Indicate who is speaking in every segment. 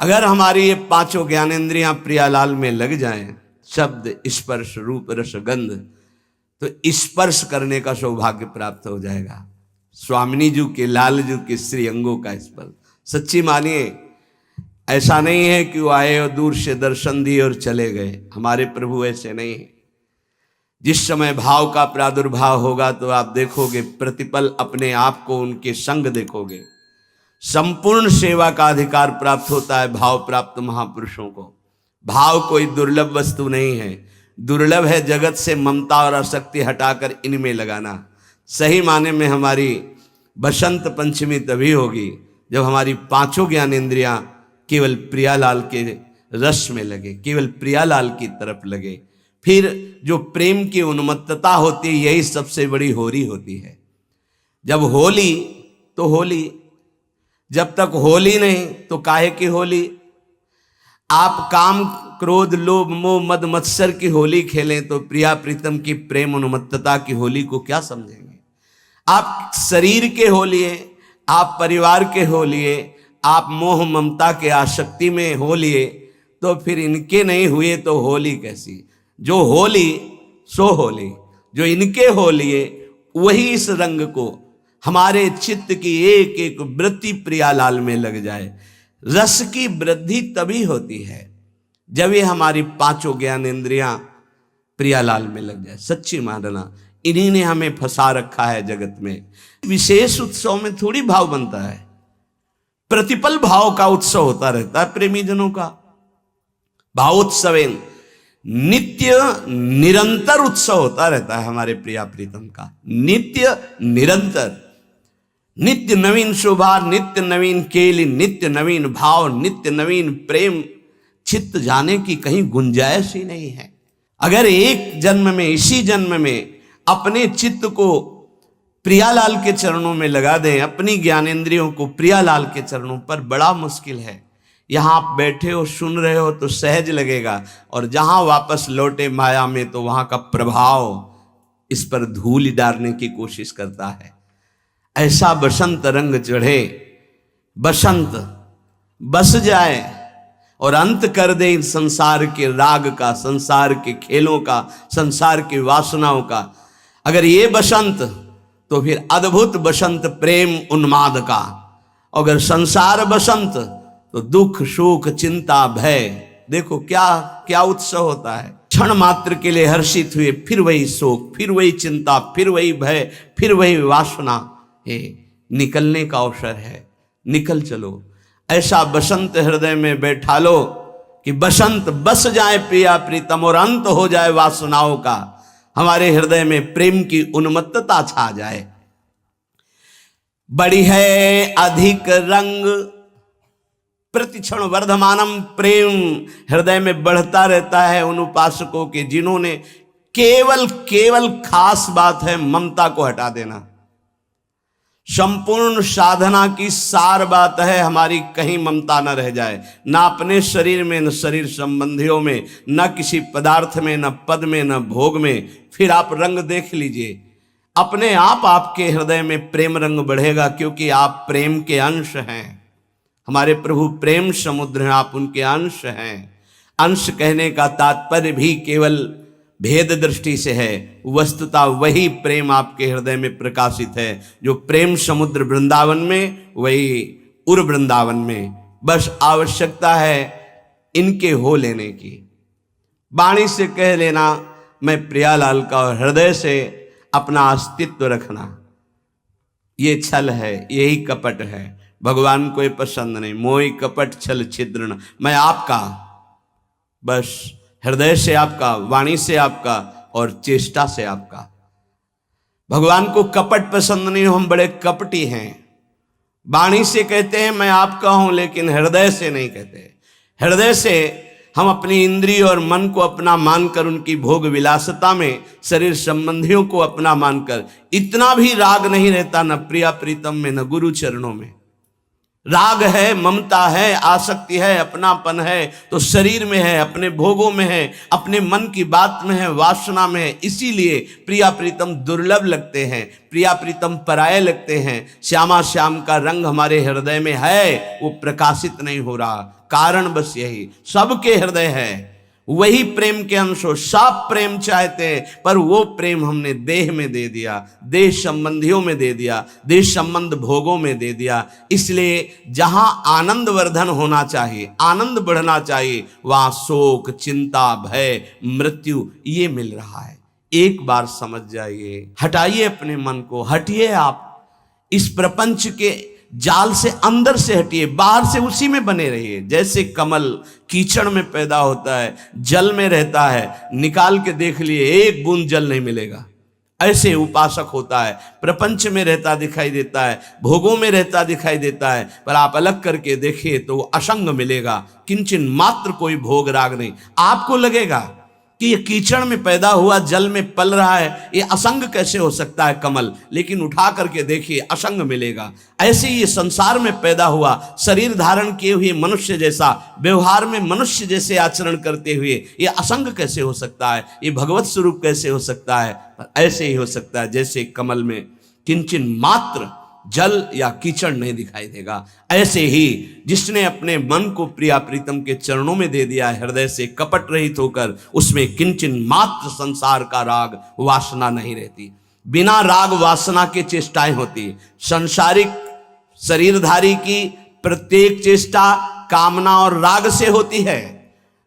Speaker 1: अगर हमारी ये पांचों ज्ञानेंद्रियां प्रियालाल में लग जाएं, शब्द स्पर्श रूप रस गंध, तो स्पर्श करने का सौभाग्य प्राप्त हो जाएगा। स्वामिनी जी के लाल जी के श्री अंगों का स्पर्श। सच्ची मानिए, ऐसा नहीं है कि वो आए और दूर से दर्शन दिए और चले गए। हमारे प्रभु ऐसे नहीं है। जिस समय भाव का प्रादुर्भाव होगा तो आप देखोगे प्रतिपल अपने आप को उनके संग देखोगे। संपूर्ण सेवा का अधिकार प्राप्त होता है भाव प्राप्त महापुरुषों को। भाव कोई दुर्लभ वस्तु नहीं है, दुर्लभ है जगत से ममता और आसक्ति हटाकर इनमें लगाना। सही माने में हमारी बसंत पंचमी तभी होगी जब हमारी पांचों ज्ञानेंद्रियां केवल प्रियालाल के रस में लगे, केवल प्रियालाल की तरफ लगे। फिर जो प्रेम की उन्मत्तता होती है, यही सबसे बड़ी होली होती है। जब होली तो होली, जब तक होली नहीं तो काहे की होली। आप काम क्रोध लोभ मोह मद मत्सर की होली खेलें तो प्रिया प्रीतम की प्रेम उन्मत्तता की होली को क्या समझेंगे। आप शरीर के होलिए, आप परिवार के होलिए, आप मोह ममता के आसक्ति में होलिए, तो फिर इनके नहीं हुए तो होली कैसी। जो होली सो होली, जो इनके होलिए वही इस रंग को हमारे चित्त की एक एक वृत्ति प्रियालाल में लग जाए। रस की वृद्धि तभी होती है जब ये हमारी पांचों ज्ञानेंद्रियां प्रियालाल में लग जाए। सच्ची मानना, इन्हीं ने हमें फंसा रखा है जगत में। विशेष उत्सव में थोड़ी भाव बनता है, प्रतिपल भाव का उत्सव होता रहता है प्रेमी जनों का। भावोत्सवेन नित्य निरंतर उत्सव होता रहता है हमारे प्रिया प्रीतम का। नित्य निरंतर, नित्य नवीन शोभा, नित्य नवीन केली, नित्य नवीन भाव, नित्य नवीन प्रेम। चित्त जाने की कहीं गुंजाइश ही नहीं है। अगर एक जन्म में, इसी जन्म में अपने चित्त को प्रियालाल के चरणों में लगा दें, अपनी ज्ञानेंद्रियों को प्रियालाल के चरणों पर, बड़ा मुश्किल है। यहां आप बैठे हो सुन रहे हो तो सहज लगेगा, और जहां वापस लौटे माया में तो वहां का प्रभाव इस पर धूल डालने की कोशिश करता है। ऐसा बसंत रंग चढ़े, बसंत बस जाए और अंत कर दे इन संसार के राग का, संसार के खेलों का, संसार की वासनाओं का। अगर ये बसंत तो फिर अद्भुत बसंत प्रेम उन्माद का। अगर संसार बसंत तो दुख सुख चिंता भय। देखो क्या क्या उत्सव होता है। क्षण मात्र के लिए हर्षित हुए, फिर वही शोक, फिर वही चिंता, फिर वही भय, फिर वही वासना। निकलने का अवसर है, निकल चलो। ऐसा बसंत हृदय में बैठा लो कि बसंत बस जाए प्रिया प्रीतम और अंत हो जाए वासनाओं का। हमारे हृदय में प्रेम की उन्मत्तता छा जाए। बड़ी है अधिक रंग प्रतिक्षण वर्धमानम प्रेम। हृदय में बढ़ता रहता है उन उपासकों के जिन्होंने केवल खास बात है ममता को हटा देना। संपूर्ण साधना की सार बात है हमारी कहीं ममता न रह जाए, ना अपने शरीर में, न शरीर संबंधियों में, न किसी पदार्थ में, न पद में, न भोग में। फिर आप रंग देख लीजिए, अपने आप आपके हृदय में प्रेम रंग बढ़ेगा, क्योंकि आप प्रेम के अंश हैं। हमारे प्रभु प्रेम समुद्र हैं, आप उनके अंश हैं। अंश कहने का तात्पर्य भी केवल भेद दृष्टि से है, वस्तुतः वही प्रेम आपके हृदय में प्रकाशित है। जो प्रेम समुद्र वृंदावन में, वही उर वृंदावन में। बस आवश्यकता है इनके हो लेने की। वाणी से कह लेना मैं प्रियालाल का, और हृदय से अपना अस्तित्व रखना। ये छल है, यही कपट है। भगवान को ये पसंद नहीं। मोहि कपट छल छिद्रण, मैं आपका, बस हृदय से आपका, वाणी से आपका और चेष्टा से आपका। भगवान को कपट पसंद नहीं हो, हम बड़े कपटी हैं। वाणी से कहते हैं मैं आपका हूं, लेकिन हृदय से नहीं कहते। हृदय से हम अपनी इंद्रिय और मन को अपना मानकर, उनकी भोग विलासता में शरीर संबंधियों को अपना मानकर इतना भी राग नहीं रहता, न प्रिया प्रीतम में, न गुरु चरणों में। राग है, ममता है, आसक्ति है, अपनापन है तो शरीर में है, अपने भोगों में है, अपने मन की बात में है, वासना में है। इसीलिए प्रिया प्रीतम दुर्लभ लगते हैं, प्रिया प्रीतम पराये लगते हैं। श्यामा श्याम का रंग हमारे हृदय में है, वो प्रकाशित नहीं हो रहा। कारण बस यही, सबके हृदय है, वही प्रेम के अंश हो। सब प्रेम चाहते हैं, पर वो प्रेम हमने देह में दे दिया, देह संबंधियों में दे दिया, देह संबंध भोगों में दे दिया। इसलिए जहां आनंद वर्धन होना चाहिए, आनंद बढ़ना चाहिए, वहां शोक, चिंता, भय, मृत्यु ये मिल रहा है। एक बार समझ जाइए, हटाइए अपने मन को, हटिए आप इस प्रपंच के जाल से, अंदर से हटिए, बाहर से उसी में बने रहिए। जैसे कमल कीचड़ में पैदा होता है, जल में रहता है, निकाल के देख लिए एक बूंद जल नहीं मिलेगा। ऐसे उपासक होता है, प्रपंच में रहता दिखाई देता है, भोगों में रहता दिखाई देता है, पर आप अलग करके देखिए तो वो असंग मिलेगा, किंचन मात्र कोई भोग राग नहीं। आपको लगेगा कि ये कीचड़ में पैदा हुआ, जल में पल रहा है, ये असंग कैसे हो सकता है कमल, लेकिन उठा करके देखिए असंग मिलेगा। ऐसे ही ये संसार में पैदा हुआ, शरीर धारण किए हुए मनुष्य जैसा, व्यवहार में मनुष्य जैसे आचरण करते हुए ये असंग कैसे हो सकता है, ये भगवत स्वरूप कैसे हो सकता है। ऐसे ही हो सकता है जैसे कमल में किंचन मात्र जल या कीचड़ नहीं दिखाई देगा। ऐसे ही जिसने अपने मन को प्रिया प्रीतम के चरणों में दे दिया, हृदय से कपट रहित होकर, उसमें किंचन मात्र संसार का राग वासना नहीं रहती। बिना राग वासना के चेष्टाएं होती। संसारिक शरीरधारी की प्रत्येक चेष्टा कामना और राग से होती है,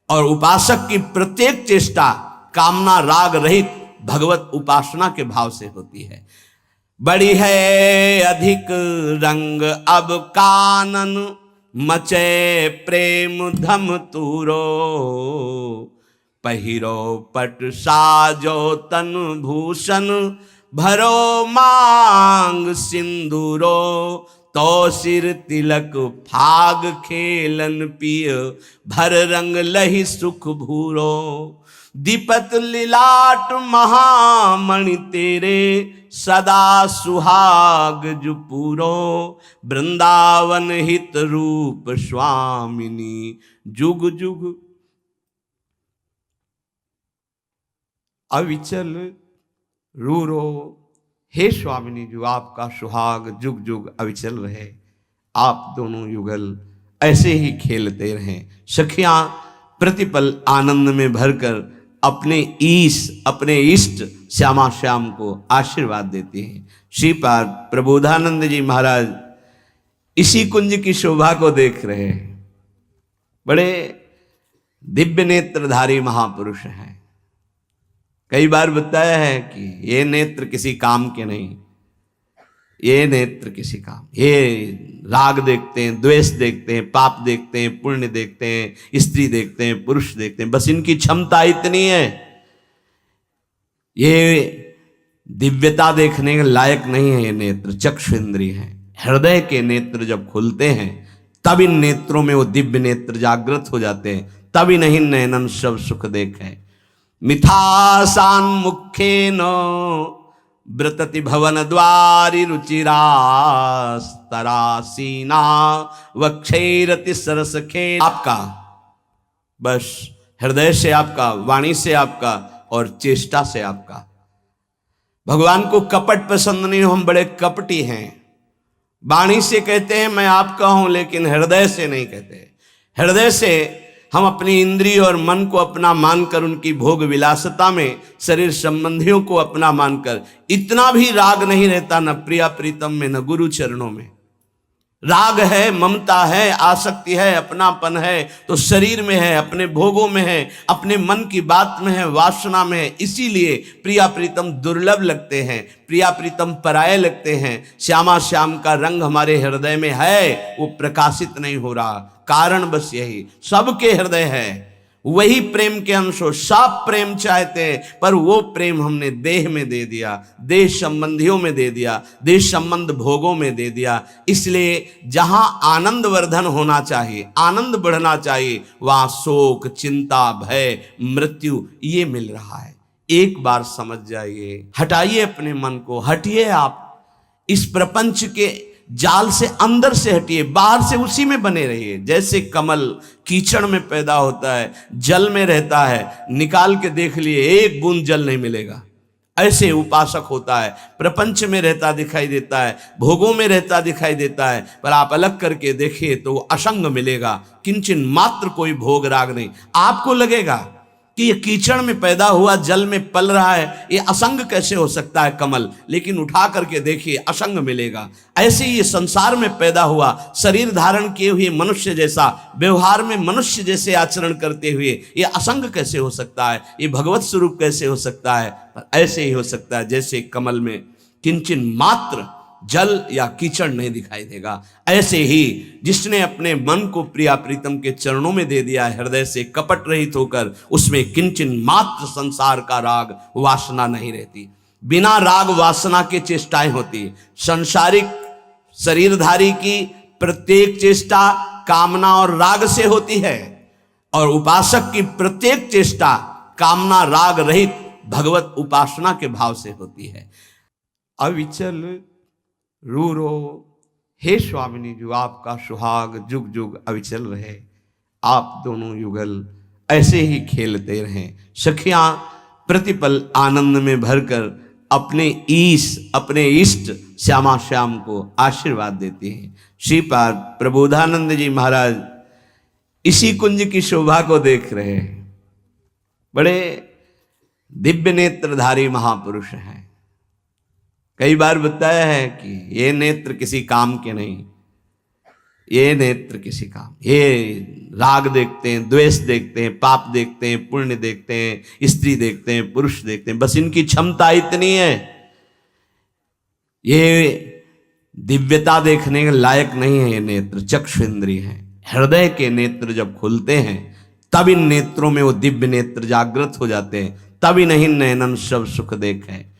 Speaker 1: और उपासक की प्रत्येक चेष्टा कामना राग रहित भगवत उपासना के भाव से होती है। बड़ी है अधिक रंग अब कानन, मचे प्रेम धम तूरो, पहिरो पट साजो तन भूषण, भरो मांग सिंदूरो, तो सिर तिलक फाग खेलन पिय, भर रंग लहि सुख भूरो, दीपत लिलाट महामणि तेरे, सदा सुहाग जुपूरो, वृंदावन हित रूप स्वामिनी, जुग जुग अविचल रूरो। हे स्वामिनी जी, आपका सुहाग जुग जुग अविचल रहे, आप दोनों युगल ऐसे ही खेलते रहें। सखियां प्रतिपल आनंद में भरकर अपने अपने इष्ट श्यामा श्याम को आशीर्वाद देते हैं। श्रीपाद प्रबोधानंद जी महाराज इसी कुंज की शोभा को देख रहे हैं। बड़े दिव्य नेत्रधारी महापुरुष हैं। कई बार बताया है कि ये नेत्र किसी काम के नहीं, ये नेत्र किसी काम, ये राग देखते हैं, द्वेष देखते हैं, पाप देखते हैं, पुण्य देखते हैं, स्त्री देखते हैं, पुरुष देखते हैं, बस इनकी क्षमता इतनी है। ये दिव्यता देखने के लायक नहीं है। ये नेत्र चक्षु इंद्रिय हैं। हृदय के नेत्र जब खुलते हैं तब इन नेत्रों में वो दिव्य नेत्र जागृत हो जाते हैं, तब इन्हीं नयनन सब सुख देखें। मिथासान मुखेन व्रतति भवन द्वारि रुचिरास्तरासीना, वक्षैरति सरस खे। आपका बस हृदय से आपका, वाणी से आपका और चेष्टा से आपका। भगवान को कपट पसंद नहीं, हम बड़े कपटी हैं। वाणी से कहते हैं मैं आपका हूं, लेकिन हृदय से नहीं कहते। हृदय से हम अपनी इंद्रिय और मन को अपना मानकर, उनकी भोग विलासता में शरीर संबंधियों को अपना मानकर, इतना भी राग नहीं रहता न प्रिया प्रीतम में, न गुरु चरणों में। राग है, ममता है, आसक्ति है, अपनापन है तो शरीर में है, अपने भोगों में है, अपने मन की बात में है, वासना में है। इसीलिए प्रिया प्रीतम दुर्लभ लगते हैं, प्रिया प्रीतम पराये लगते हैं। श्यामा श्याम का रंग हमारे हृदय में है, वो प्रकाशित नहीं हो रहा। कारण बस यही, सबके हृदय है, वही प्रेम के अंश हो। सब प्रेम चाहते हैं, पर वो प्रेम हमने देह में दे दिया, देह संबंधियों में दे दिया, देह संबंध भोगों में दे दिया। इसलिए जहां आनंद वर्धन होना चाहिए, आनंद बढ़ना चाहिए, वहां शोक, चिंता, भय, मृत्यु ये मिल रहा है। एक बार समझ जाइए, हटाइए अपने मन को, हटिए आप इस प्रपंच के जाल से अंदर से हटिए, बाहर से उसी में बने रहिए। जैसे कमल कीचड़ में पैदा होता है, जल में रहता है, निकाल के देख लिए एक बूंद जल नहीं मिलेगा, ऐसे उपासक होता है। प्रपंच में रहता दिखाई देता है, भोगों में रहता दिखाई देता है, पर आप अलग करके देखिए तो वो असंग मिलेगा, किंचन मात्र कोई भोग राग नहीं। आपको लगेगा कि ये कीचड़ में पैदा हुआ, जल में पल रहा है, ये असंग कैसे हो सकता है कमल, लेकिन उठा करके देखिए असंग मिलेगा। ऐसे ही ये संसार में पैदा हुआ, शरीर धारण किए हुए मनुष्य जैसा, व्यवहार में मनुष्य जैसे आचरण करते हुए ये असंग कैसे हो सकता है, ये भगवत स्वरूप कैसे हो सकता है। पर ऐसे ही हो सकता है जैसे कमल में किंचन मात्र जल या कीचड़ नहीं दिखाई देगा। ऐसे ही जिसने अपने मन को प्रिया प्रीतम के चरणों में दे दिया, हृदय से कपट रहित होकर, उसमें किंचन मात्र संसार का राग वासना नहीं रहती। बिना राग वासना के चेष्टाएं होती। संसारिक शरीरधारी की प्रत्येक चेष्टा कामना और राग से होती है, और उपासक की प्रत्येक चेष्टा कामना राग रहित भगवत उपासना के भाव से होती है। अविचल रूरो, हे स्वामिनी जी, आपका सुहाग जुग जुग अविचल रहे, आप दोनों युगल ऐसे ही खेलते रहें। सखियां प्रतिपल आनंद में भरकर अपने अपने इष्ट श्यामा श्याम को आशीर्वाद देती हैं। श्रीपाद प्रबोधानंद जी महाराज इसी कुंज की शोभा को देख रहे हैं। बड़े दिव्य नेत्रधारी महापुरुष हैं। कई बार बताया है कि ये नेत्र किसी काम के नहीं, ये नेत्र किसी काम, ये राग देखते हैं, द्वेष देखते हैं, पाप देखते हैं, पुण्य देखते हैं, स्त्री देखते हैं, पुरुष देखते हैं, बस इनकी क्षमता इतनी है। ये दिव्यता देखने के लायक नहीं है। ये नेत्र चक्षुन्द्रिय हैं। हृदय के नेत्र जब खुलते हैं तब इन नेत्रों में वो दिव्य नेत्र जागृत हो जाते हैं, तब इन्हीं नयनन सब सुख देखें।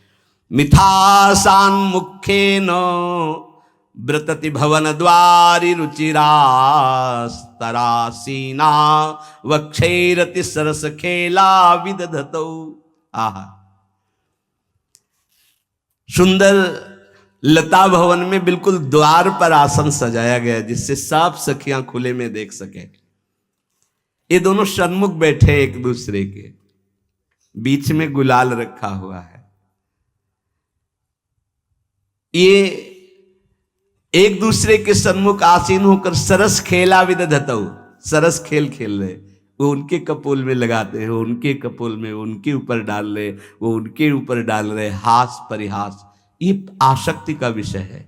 Speaker 1: मिथासान मुखेन व्रतति भवन द्वारि रुचिरास्तरासीना वक्षैरति सरस खेला विदधतौ। आहा, सुंदर लता भवन में बिल्कुल द्वार पर आसन सजाया गया जिससे सब सखियां खुले में देख सके। ये दोनों सन्मुख बैठे एक दूसरे के, बीच में गुलाल रखा हुआ है। ये एक दूसरे के सन्मुख आसीन होकर सरस खेला विदधतौ, सरस खेल खेल रहे। वो उनके कपोल में लगाते हैं, वो उनके कपोल में, उनके ऊपर डाल रहे, वो उनके ऊपर डाल रहे। हास परिहास, ये आसक्ति का विषय है।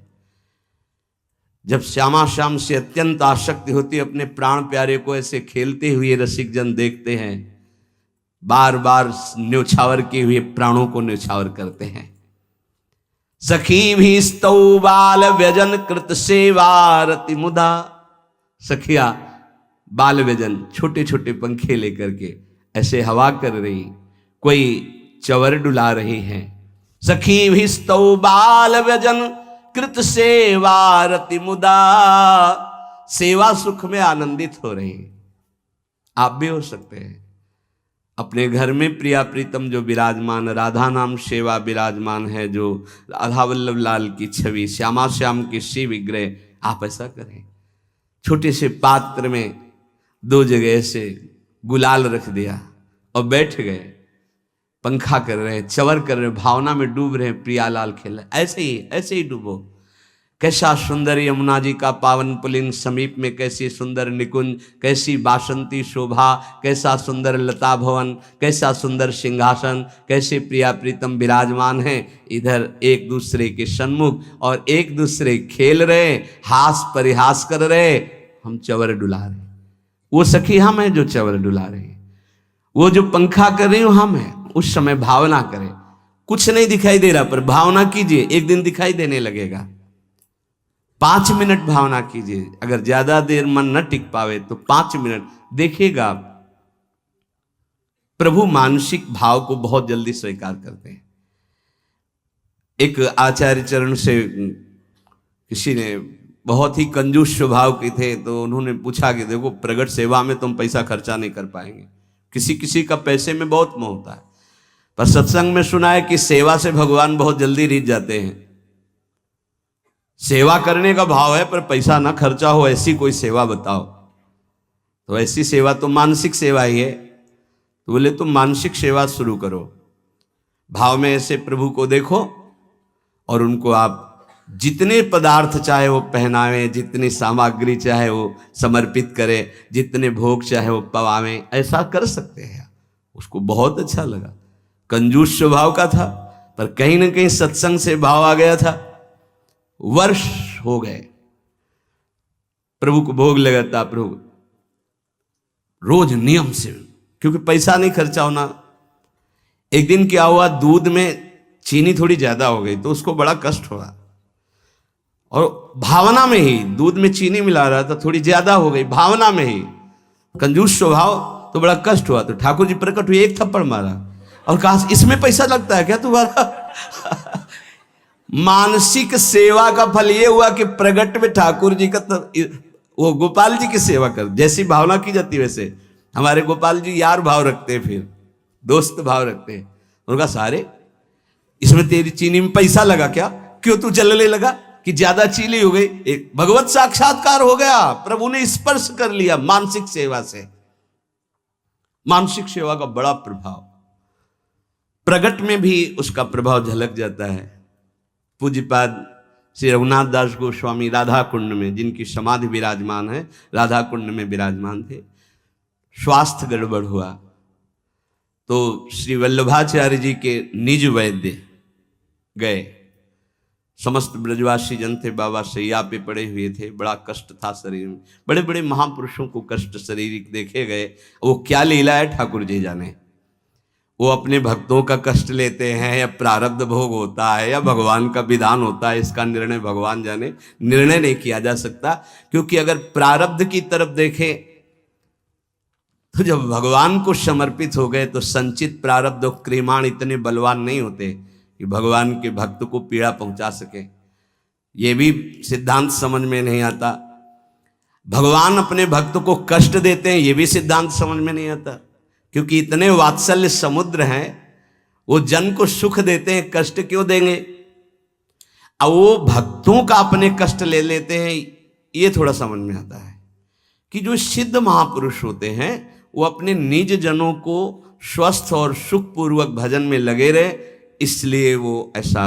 Speaker 1: जब श्यामा श्याम से अत्यंत आसक्ति होती है, अपने प्राण प्यारे को ऐसे खेलते हुए रसिक जन देखते हैं, बार बार न्योछावर किए हुए प्राणों को न्योछावर करते हैं। सखी भी स्तौ बाल व्यजन कृत सेवारति मुदा। सखिया बाल व्यजन, छोटे छोटे पंखे लेकर के ऐसे हवा कर रही, कोई चवर डुला रही हैं। सखी भी स्तौ बाल व्यजन कृत सेवारति मुदा, सेवा सुख में आनंदित हो रही। आप भी हो सकते हैं। अपने घर में प्रिया प्रीतम जो विराजमान, राधा नाम सेवा विराजमान है, जो राधा वल्लभ लाल की छवि, श्यामा श्याम की श्री विग्रह, आप ऐसा करें। छोटे से पात्र में 2 जगह से गुलाल रख दिया और बैठ गए, पंखा कर रहे, चवर कर रहे, भावना में डूब रहे, प्रियालाल खेल रहे। ऐसे ही डूबो। कैसा सुंदर यमुना जी का पावन पुलिंग, समीप में कैसी सुंदर निकुंज, कैसी बासंती शोभा, कैसा सुंदर लता भवन, कैसा सुंदर सिंहासन, कैसे प्रिया प्रीतम विराजमान हैं इधर एक दूसरे के सन्मुख, और एक दूसरे खेल रहे, हास परिहास कर रहे, हम चवर डुला रहे। वो सखी हम हैं जो चवर डुला रहे, वो जो पंखा कर रही हो हम हैं। उस समय भावना करें। कुछ नहीं दिखाई दे रहा, पर भावना कीजिए, एक दिन दिखाई देने लगेगा। 5 मिनट भावना कीजिए। अगर ज्यादा देर मन न टिक पावे तो 5 मिनट देखिएगा, प्रभु मानसिक भाव को बहुत जल्दी स्वीकार करते हैं। एक आचार्य चरण से किसी ने, बहुत ही कंजूस स्वभाव के थे, तो उन्होंने पूछा कि देखो प्रगट सेवा में तुम पैसा खर्चा नहीं कर पाएंगे। किसी किसी का पैसे में बहुत मोह होता है, पर सत्संग में सुना है कि सेवा से भगवान बहुत जल्दी रिझ जाते हैं। सेवा करने का भाव है पर पैसा ना खर्चा हो, ऐसी कोई सेवा बताओ। तो ऐसी सेवा तो मानसिक सेवा ही है। तो बोले तुम मानसिक सेवा शुरू करो, भाव में ऐसे प्रभु को देखो और उनको आप जितने पदार्थ चाहे वो पहनावें, जितनी सामग्री चाहे वो समर्पित करें, जितने भोग चाहे वो पवावें, ऐसा कर सकते हैं। उसको बहुत अच्छा लगा। कंजूस स्वभाव का था पर कहीं ना कहीं सत्संग से भाव आ गया था। वर्ष हो गए, प्रभु को भोग लगाता, प्रभु रोज नियम से, क्योंकि पैसा नहीं खर्चा होना। एक दिन क्या हुआ, दूध में चीनी थोड़ी ज्यादा हो गई तो उसको बड़ा कष्ट हुआ, और भावना में ही दूध में चीनी मिला रहा था, थोड़ी ज्यादा हो गई भावना में ही, कंजूस स्वभाव, तो बड़ा कष्ट हुआ। तो ठाकुर जी प्रकट हुए, एक थप्पड़ मारा और कहा इसमें पैसा लगता है क्या तुम्हारा? मानसिक सेवा का फल ये हुआ कि प्रगट में ठाकुर जी का वो गोपाल जी की सेवा कर, जैसी भावना की जाती वैसे हमारे गोपाल जी यार भाव रखते हैं, फिर दोस्त भाव रखते हैं। उनका सारे इसमें तेरी चीनी में पैसा लगा क्या, क्यों तू चलने लगा कि ज्यादा चीनी हो गई। एक भगवत साक्षात्कार हो गया, प्रभु ने स्पर्श कर लिया मानसिक सेवा से। मानसिक सेवा का बड़ा प्रभाव, प्रगट में भी उसका प्रभाव झलक जाता है। पूज्यपाद श्री रघुनाथ दास गोस्वामी राधा कुंड में, जिनकी समाधि विराजमान है, राधा कुंड में विराजमान थे। स्वास्थ्य गड़बड़ हुआ तो श्री वल्लभाचार्य जी के निज वैद्य गए। समस्त ब्रजवासी जन थे, बाबा सैया पे पड़े हुए थे, बड़ा कष्ट था शरीर में। बड़े बड़े महापुरुषों को कष्ट शारीरिक देखे गए, वो क्या लीला है ठाकुर जी जाने। वो अपने भक्तों का कष्ट लेते हैं या प्रारब्ध भोग होता है या भगवान का विधान होता है, इसका निर्णय भगवान जाने। निर्णय नहीं किया जा सकता, क्योंकि अगर प्रारब्ध की तरफ देखें तो जब भगवान को समर्पित हो गए तो संचित प्रारब्ध और क्रियमाण इतने बलवान नहीं होते कि भगवान के भक्त को पीड़ा पहुंचा सके। ये भी सिद्धांत समझ में नहीं आता। भगवान अपने भक्त को कष्ट देते हैं, ये भी सिद्धांत समझ में नहीं आता, क्योंकि इतने वात्सल्य समुद्र हैं, वो जन को सुख देते हैं, कष्ट क्यों देंगे। अब वो भक्तों का अपने कष्ट ले लेते हैं, ये थोड़ा समझ में आता है कि जो सिद्ध महापुरुष होते हैं वो अपने निज जनों को स्वस्थ और सुखपूर्वक भजन में लगे रहे, इसलिए वो ऐसा।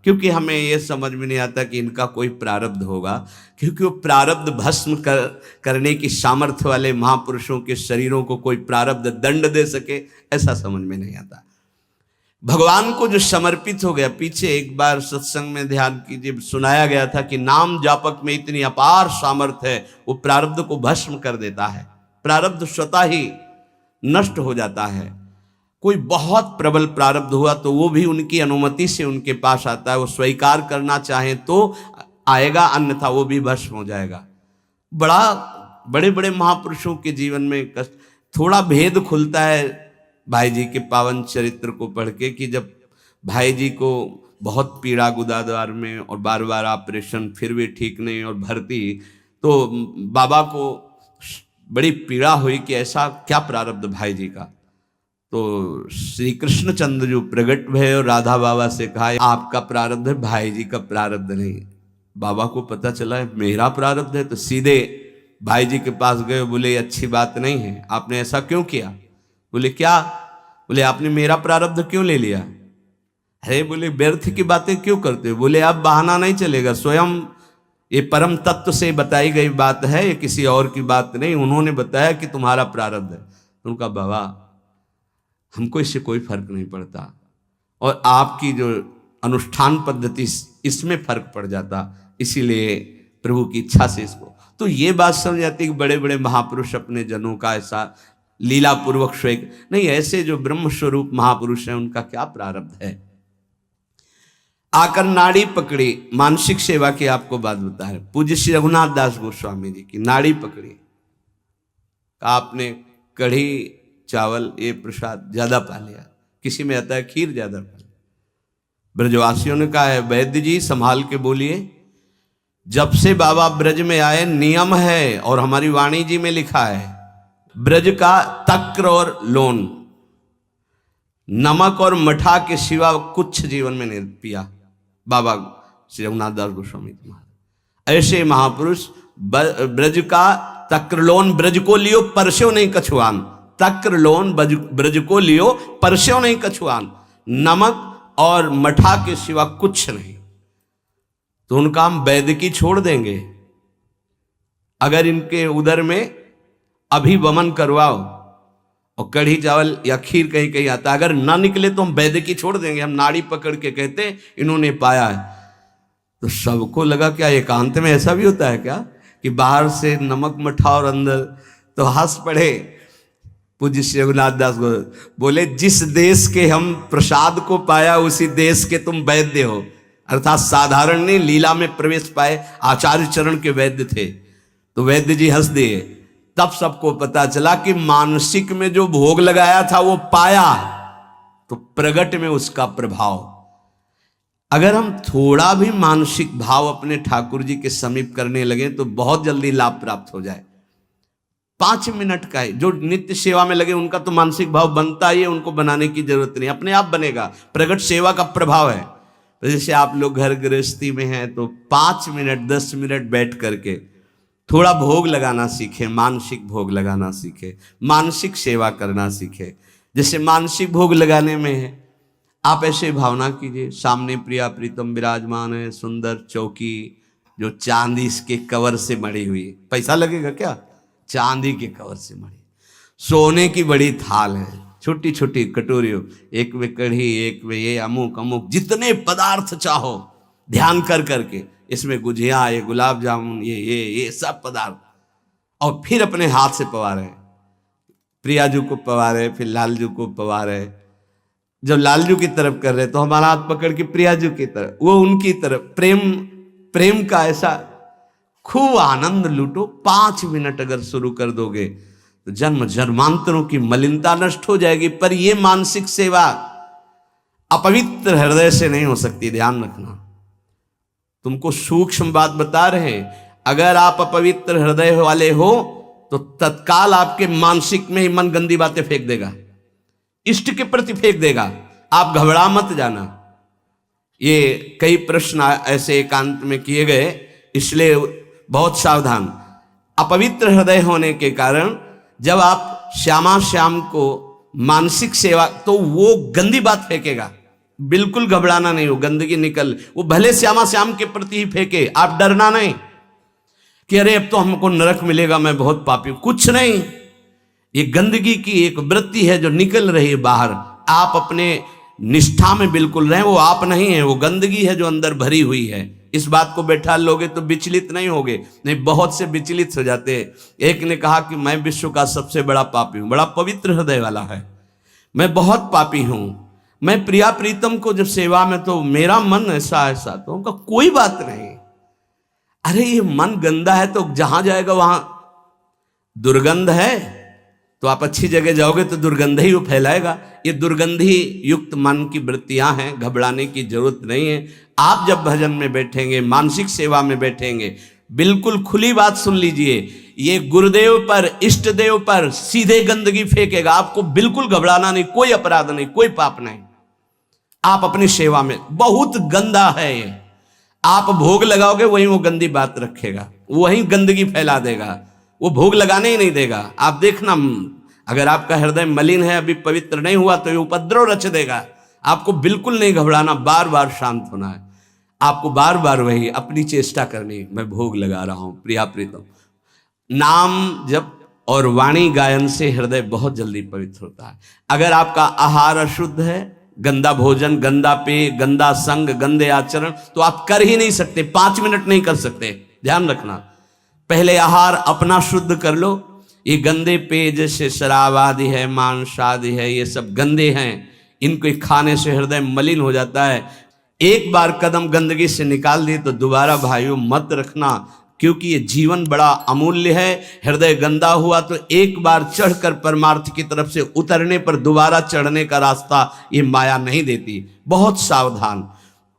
Speaker 1: क्योंकि हमें ये समझ में नहीं आता कि इनका कोई प्रारब्ध होगा, क्योंकि वो प्रारब्ध भस्म करने की सामर्थ्य वाले महापुरुषों के शरीरों को कोई प्रारब्ध दंड दे सके, ऐसा समझ में नहीं आता। भगवान को जो समर्पित हो गया, पीछे एक बार सत्संग में ध्यान कीजिए, सुनाया गया था कि नाम जापक में इतनी अपार सामर्थ्य है, वो प्रारब्ध को भस्म कर देता है। प्रारब्ध स्वतः ही नष्ट हो जाता है। कोई बहुत प्रबल प्रारब्ध हुआ तो वो भी उनकी अनुमति से उनके पास आता है, वो स्वीकार करना चाहे तो आएगा, अन्यथा वो भी भस्म हो जाएगा। बड़े बड़े महापुरुषों के जीवन में कष्ट, थोड़ा भेद खुलता है भाई जी के पावन चरित्र को पढ़ के, कि जब भाई जी को बहुत पीड़ा गुदाद्वार में और बार बार ऑपरेशन, फिर भी ठीक नहीं और भर्ती, तो बाबा को बड़ी पीड़ा हुई कि ऐसा क्या प्रारब्ध भाई जी का। तो श्री कृष्णचंद्र जो प्रगट भय और राधा बाबा से कहा आपका प्रारब्ध है, भाई जी का प्रारब्ध नहीं। बाबा को पता चला है मेरा प्रारब्ध है, तो सीधे भाई जी के पास गए, बोले अच्छी बात नहीं है, आपने ऐसा क्यों किया। बोले क्या, बोले आपने मेरा प्रारब्ध क्यों ले लिया। अरे बोले व्यर्थ की बातें क्यों करते हो। बोले अब बहाना नहीं चलेगा, स्वयं ये परम तत्व से बताई गई बात है, ये किसी और की बात नहीं, उन्होंने बताया कि तुम्हारा प्रारब्ध है। उनका बाबा हमको इससे कोई फर्क नहीं पड़ता, और आपकी जो अनुष्ठान पद्धति इसमें फर्क पड़ जाता, इसीलिए प्रभु की इच्छा से इसको। तो ये बात समझ जाती कि बड़े बड़े महापुरुष अपने जनों का ऐसा लीला पूर्वक स्वेग नहीं, ऐसे जो ब्रह्म स्वरूप महापुरुष हैं उनका क्या प्रारब्ध है। आकर नाड़ी पकड़ी, मानसिक सेवा की आपको बात बता रहे, पूज्य श्री रघुनाथ दास गोस्वामी जी की नाड़ी पकड़ी, आपने कढ़ी चावल ये प्रसाद ज्यादा पा लिया, किसी में आता है खीर ज्यादा पा लिया। ब्रजवासियों ने कहा है वैद्य जी संभाल के बोलिए, जब से बाबा ब्रज में आए नियम है और हमारी वाणी जी में लिखा है, ब्रज का तक्र और लोन, नमक और मठा के सिवा कुछ जीवन में नहीं पिया। बाबा श्री रघुनाथ दास गोस्वामी महाराज ऐसे महापुरुष ब्रज का तक्रलोन ब्रज को लियो परस्यो नहीं कछुआन, तक्रलोन ब्रज को लियो परस्यो नहीं कछुआन, नमक और मठा के सिवा कुछ नहीं। तो उनका हम वैद्य की छोड़ देंगे। अगर इनके उदर में अभिवमन करवाओ और कढ़ी चावल या खीर कहीं कहीं आता, अगर ना निकले तो हम वैद्य की छोड़ देंगे। हम नाड़ी पकड़ के कहते इन्होंने पाया है। तो सबको लगा क्या एकांत में ऐसा भी होता है क्या कि बाहर से नमक मठा और अंदर, तो हंस पड़े पूज्य श्री रघुनाथ दास को, बोले जिस देश के हम प्रसाद को पाया उसी देश के तुम वैद्य हो। अर्थात साधारण ने लीला में प्रवेश पाए, आचार्य चरण के वैद्य थे। तो वैद्य जी हंस दिए। तब सबको पता चला कि मानसिक में जो भोग लगाया था वो पाया, तो प्रगट में उसका प्रभाव। अगर हम थोड़ा भी मानसिक भाव अपने ठाकुर जी के समीप करने लगे तो बहुत जल्दी लाभ प्राप्त हो जाए। 5 मिनट का है, जो नित्य सेवा में लगे उनका तो मानसिक भाव बनता ही है, उनको बनाने की जरूरत नहीं, अपने आप बनेगा। प्रगट सेवा का प्रभाव है। तो जैसे आप लोग घर गृहस्थी में हैं तो 5 मिनट 10 मिनट बैठ करके थोड़ा भोग लगाना सीखे, मानसिक भोग लगाना सीखे, मानसिक सेवा करना सीखे। जैसे मानसिक भोग लगाने में है, आप ऐसे भावना कीजिए सामने प्रिया प्रीतम विराजमान है, सुंदर चौकी जो चांदी के कवर से मड़ी हुई, पैसा लगेगा क्या, चांदी के कवर से मड़ी, सोने की बड़ी थाल है, छोटी छोटी कटोरियों, एक में कढ़ी, एक में ये अमुक अमुक, जितने पदार्थ चाहो ध्यान कर करके, इसमें गुजिया, ये गुलाब जामुन, ये सब पदार्थ, और फिर अपने हाथ से पवारे, प्रियाजू को पवारे, फिर लालजू को पवारे। जब लालजू की तरफ कर रहे तो हमारा हाथ पकड़ के प्रियाजू की तरफ, वो उनकी तरफ, प्रेम का ऐसा खूब आनंद लूटो। 5 मिनट अगर शुरू कर दोगे तो जन्म जन्मांतरों की मलिनता नष्ट हो जाएगी। पर ये मानसिक सेवा अपवित्र हृदय से नहीं हो सकती, ध्यान रखना। तुमको सूक्ष्म बात बता रहे हैं, अगर आप अपवित्र हृदय वाले हो तो तत्काल आपके मानसिक में ही मन गंदी बातें फेंक देगा, इष्ट के प्रति फेंक देगा। आप घबरा मत जाना। ये कई प्रश्न ऐसे एकांत में किए गए, इसलिए बहुत सावधान। अपवित्र हृदय होने के कारण जब आप श्यामा श्याम को मानसिक सेवा, तो वो गंदी बात फेंकेगा, बिल्कुल घबराना नहीं, वो गंदगी निकल, वो भले श्यामा श्याम के प्रति ही फेंके, आप डरना नहीं कि अरे अब तो हमको नरक मिलेगा, मैं बहुत पापी हूं, कुछ नहीं। ये गंदगी की एक वृत्ति है जो निकल रही है बाहर। आप अपने निष्ठा में बिल्कुल रहें, वो आप नहीं है, वो गंदगी है जो अंदर भरी हुई है। इस बात को बैठा लोगे तो विचलित नहीं होगे, नहीं बहुत से विचलित हो जाते हैं। एक ने कहा कि मैं विश्व का सबसे बड़ा पापी हूं, बड़ा पवित्र हृदय वाला है, मैं बहुत पापी हूं, मैं प्रिया प्रीतम को जब सेवा में तो मेरा मन ऐसा ऐसा, तो उनका कोई बात नहीं। अरे ये मन गंदा है तो जहां जाएगा वहां दुर्गंध है, तो आप अच्छी जगह जाओगे तो दुर्गंध ही वो फैलाएगा। ये दुर्गंधी युक्त मन की वृत्तियां हैं, घबराने की जरूरत नहीं है। आप जब भजन में बैठेंगे, मानसिक सेवा में बैठेंगे, बिल्कुल खुली बात सुन लीजिए, ये गुरुदेव पर, इष्ट देव पर सीधे गंदगी फेंकेगा। आपको बिल्कुल घबराना नहीं, कोई अपराध नहीं, कोई पाप नहीं। आप अपनी सेवा में, बहुत गंदा है ये, आप भोग लगाओगे वहीं वो गंदी बात रखेगा, वहीं गंदगी फैला देगा, वो भोग लगाने ही नहीं देगा। आप देखना, अगर आपका हृदय मलिन है, अभी पवित्र नहीं हुआ, तो ये उपद्रव रच देगा। आपको बिल्कुल नहीं घबराना, बार बार शांत होना है। आपको बार बार वही अपनी चेष्टा करनी, मैं भोग लगा रहा हूं प्रिया प्रीतम। नाम जप और वाणी गायन से हृदय बहुत जल्दी पवित्र होता है। अगर आपका आहार अशुद्ध है, गंदा भोजन, गंदा पेय, गंदा संग, गंदे आचरण, तो आप कर ही नहीं सकते, 5 मिनट नहीं कर सकते। ध्यान रखना, पहले आहार अपना शुद्ध कर लो। ये गंदे पेय जैसे शराब आदि है, मांस आदि है, ये सब गंदे हैं, इनको खाने से हृदय मलिन हो जाता है। एक बार कदम गंदगी से निकाल दिए तो दोबारा भाइयों मत रखना, क्योंकि ये जीवन बड़ा अमूल्य है। हृदय गंदा हुआ तो एक बार चढ़कर परमार्थ की तरफ से उतरने पर दोबारा चढ़ने का रास्ता ये माया नहीं देती। बहुत सावधान।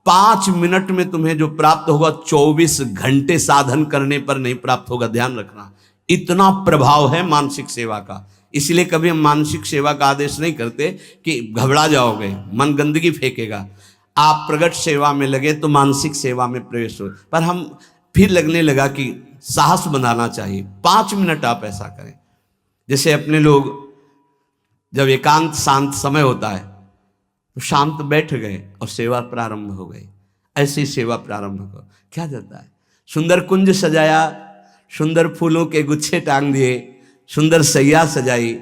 Speaker 1: 5 मिनट में तुम्हें जो प्राप्त होगा 24 घंटे साधन करने पर नहीं प्राप्त होगा, ध्यान रखना। इतना प्रभाव है मानसिक सेवा का। इसलिए कभी हम मानसिक सेवा का आदेश नहीं करते कि घबरा जाओगे, मन गंदगी फेंकेगा। आप प्रगट सेवा में लगे तो मानसिक सेवा में प्रवेश हो। पर हम फिर लगने लगा कि साहस बनाना चाहिए, 5 मिनट आप ऐसा करें। जैसे अपने लोग जब एकांत शांत समय होता है तो शांत बैठ गए और सेवा प्रारंभ हो गई। ऐसी सेवा प्रारंभ हो, क्या जाता है, सुंदर कुंज सजाया, सुंदर फूलों के गुच्छे टांग दिए, सुंदर सैया सजाई,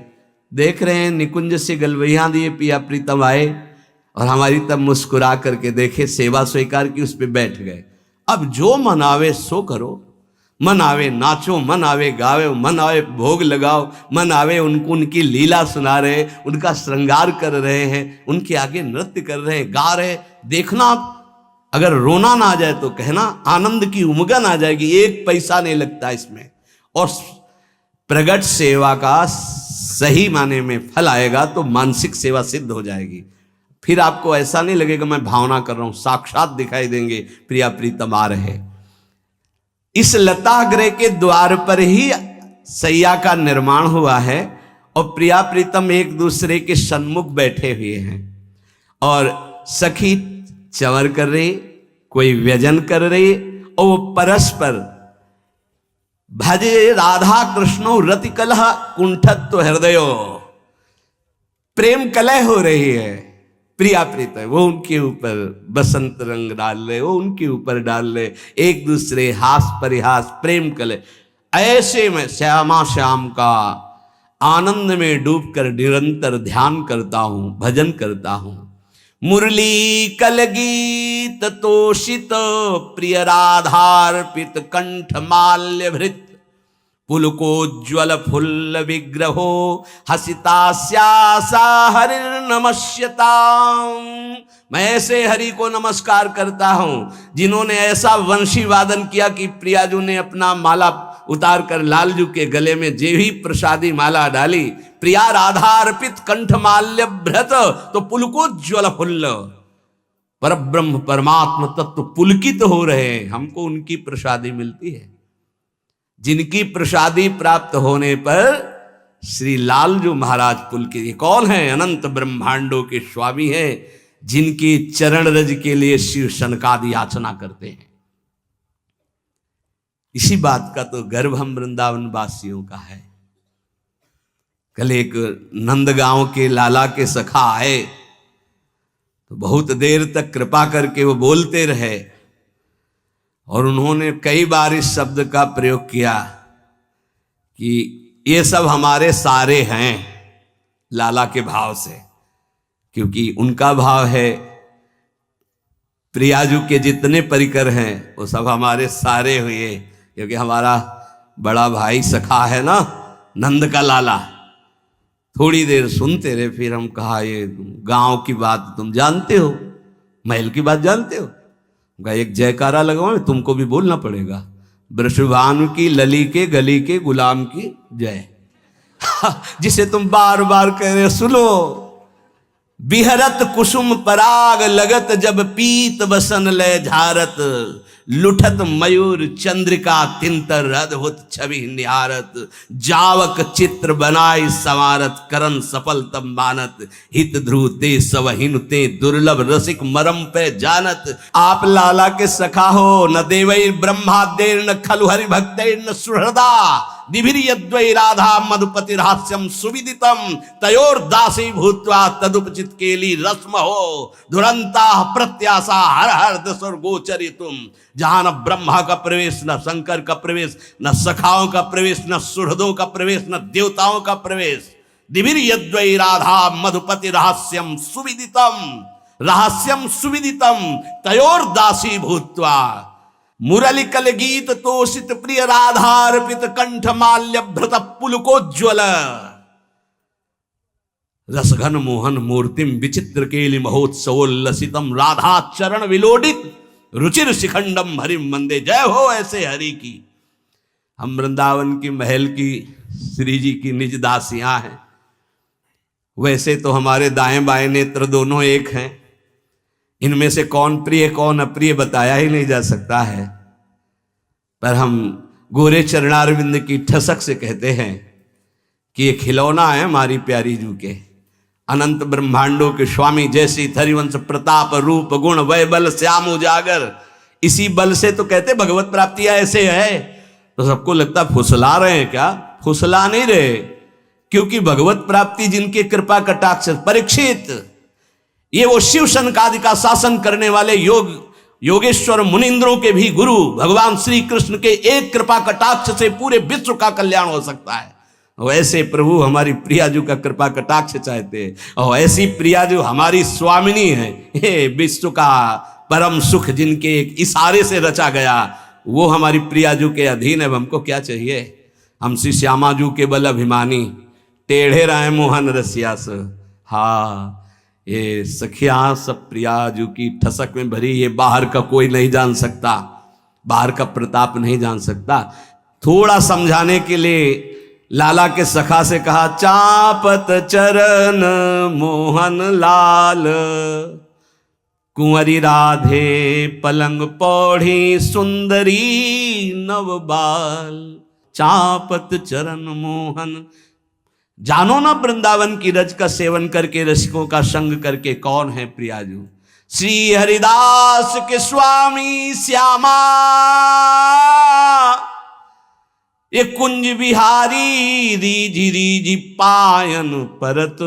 Speaker 1: देख रहे हैं निकुंज से गलवैया दिए, पिया प्रीतम आए और हमारी तब मुस्कुरा करके देखे, सेवा स्वीकार की, उस पर बैठ गए। अब जो मन आवे सो करो, मन आवे नाचो, मन आवे गावे, मन आवे भोग लगाओ, मन आवे उनकी लीला सुना रहे, उनका श्रृंगार कर रहे हैं, उनके आगे नृत्य कर रहे हैं, गा रहे, देखना। अगर रोना ना आ जाए तो कहना, आनंद की उमगन आ जाएगी, 1 पैसा नहीं लगता इसमें। और प्रगट सेवा का सही माने में फल आएगा तो मानसिक सेवा सिद्ध हो जाएगी। फिर आपको ऐसा नहीं लगेगा मैं भावना कर रहा हूं, साक्षात दिखाई देंगे प्रिया प्रीतम आ रहे। इस लताग्रह के द्वार पर ही सैया का निर्माण हुआ है और प्रिया प्रीतम एक दूसरे के सन्मुख बैठे हुए हैं और सखी चंवर कर रही, कोई व्यजन कर रही और वो परस्पर भजे राधा कृष्णो रति कलह कुंठत्व हृदयो, प्रेम कलह हो रही है। प्रिया प्रीतम वो उनके ऊपर बसंत रंग डाल रहे, वो उनके ऊपर डाल रहे, एक दूसरे हास परिहास प्रेम कलह। ऐसे में श्यामा श्याम का आनंद में डूबकर निरंतर ध्यान करता हूं, भजन करता हूं। मुरली कलगीत तोषित प्रिय राधार्पित कंठ माल्य भृत, पुलकोज्ज्वल फुल्ल विग्रहो हसितास्यासा हरिर नमस्यता। मैं ऐसे हरि को नमस्कार करता हूं जिन्होंने ऐसा वंशी वादन किया कि प्रियाजू ने अपना माला उतार कर लालजू के गले में जे ही प्रसादी माला डाली, प्रिया राधा अर्पित कंठ माल्य भ्रत, तो पुलकोज्ज्वल फुल्ल पर ब्रह्म परमात्म तत्व पुलकित हो रहे हैं। हमको उनकी प्रसादी मिलती है, जिनकी प्रसादी प्राप्त होने पर श्री लालजू महाराज पुलकित। कौन है? अनंत ब्रह्मांडों के स्वामी हैं, जिनकी चरण रज के लिए शिव सनकादि याचना करते हैं। इसी बात का तो गर्व हम वृंदावन वासियों का है। कल एक नंदगांव के लाला के सखा आए तो बहुत देर तक कृपा करके वो बोलते रहे और उन्होंने कई बार इस शब्द का प्रयोग किया कि ये सब हमारे सारे हैं, लाला के भाव से, क्योंकि उनका भाव है प्रियाजू के जितने परिकर हैं वो सब हमारे सारे हुए, क्योंकि हमारा बड़ा भाई सखा है ना नंद का लाला। थोड़ी देर सुनते रहे, फिर हम कहा ये गांव की बात तुम जानते हो, महल की बात जानते हो, एक जयकारा लगवाओ, तुमको भी बोलना पड़ेगा, वृषभानु की लली के गली के गुलाम की जय। जिसे तुम बार बार कह रहे हो, सुनो। बिहरत कुसुम पराग लगत जब पीत बसन लय झारत, लुठत मयूर चंद्रिका तिंतर अद्भुत छवि निहारत, जावक चित्र बनाई संवारत करन सफल तब मानत, हित ध्रुते सवहिनुते दुर्लभ रसिक मरम पे जानत। आप लाला के सखा हो, न देवै ब्रह्मादेर न खलु हरि भक्तेर न सुहृदा, दिभिर्यद्वै राधा मधुपति हास्यम सुविदितम, तयोर दासी भूत्वा तदुपचित केली रस्म हो, धुरंता प्रत्याशा हर हर दसर गोचरी तुम। जहां न ब्रह्मा का प्रवेश, न शंकर का प्रवेश, न सखाओं का प्रवेश, न सुहृदों का प्रवेश, न देवताओं का प्रवेश। दिभिर्यद्वै राधा मधुपति रहस्यम सुविदितम, रहस्यम सुविदितम, तयोर दासी भूत्वा। मुरली कल गीत तोषित प्रिय राधार्पित कंठ माल्य भृत पुलकोज्ज्वल, रसघन मोहन मूर्तिम विचित्र केलि महोत्सवोल्लसितम, राधा चरण विलोडित रुचिर शिखंडम हरिम मंदे। जय हो ऐसे हरि की। हम वृंदावन की महल की श्री जी की निज दासियां हैं। वैसे तो हमारे दाएं बाएं नेत्र दोनों एक हैं, इनमें से कौन प्रिय कौन अप्रिय बताया ही नहीं जा सकता है, पर हम गोरे चरणारविंद की ठसक से कहते हैं कि ये खिलौना है हमारी प्यारी जू के, अनंत ब्रह्मांडों के स्वामी, जैसी थरिवंश प्रताप रूप गुण वैबल श्याम उजागर, इसी बल से तो कहते भगवत प्राप्ति ऐसे है। तो सबको लगता फुसला रहे हैं क्या? फुसला नहीं रहे, क्योंकि भगवत प्राप्ति जिनके कृपा कटाक्ष, परीक्षित ये वो शिव शनकादि का शासन करने वाले योगेश्वर मुनिंद्रों के भी गुरु भगवान श्री कृष्ण के एक कृपा कटाक्ष से पूरे विश्व का कल्याण हो सकता है। वैसे प्रभु हमारी प्रियाजू का कृपा कटाक्ष चाहते हैं, और ऐसी प्रियाजू हमारी स्वामिनी है। हे विश्व का परम सुख जिनके एक इशारे से रचा गया, वो हमारी प्रियाजू के अधीन है। हमको क्या चाहिए? हम श्री श्यामाजू के बल अभिमानी, टेढ़े राय मोहन रसियास। हाँ, ये सखिया सब प्रियाजू की ठसक में भरी, ये बाहर का कोई नहीं जान सकता, बाहर का प्रताप नहीं जान सकता। थोड़ा समझाने के लिए लाला के सखा से कहा, चापत चरण मोहन लाल, कुंवरी राधे पलंग पौड़ी सुंदरी नवबाल। चापत चरण मोहन, जानो ना वृंदावन की रज का सेवन करके, रसिकों का संग करके कौन है प्रियाजू? श्री हरिदास के स्वामी श्यामा, ये कुंज बिहारी रीझी रीझी पायन परत,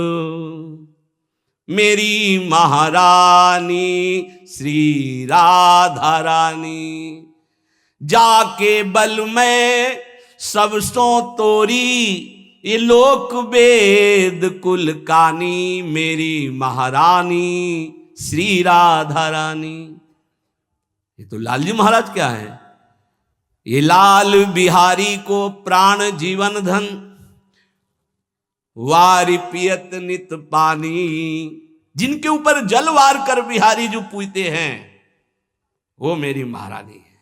Speaker 1: मेरी महारानी श्री राधा रानी। जाके बल में सब सो तोरी, ये लोक वेद कुल कानी, मेरी महारानी श्री राधा रानी। ये तो लालजी महाराज क्या है? ये लाल बिहारी को प्राण जीवन धन, वारी पियत नित पानी। जिनके ऊपर जल वार कर बिहारी जो पूजते हैं, वो मेरी महारानी है।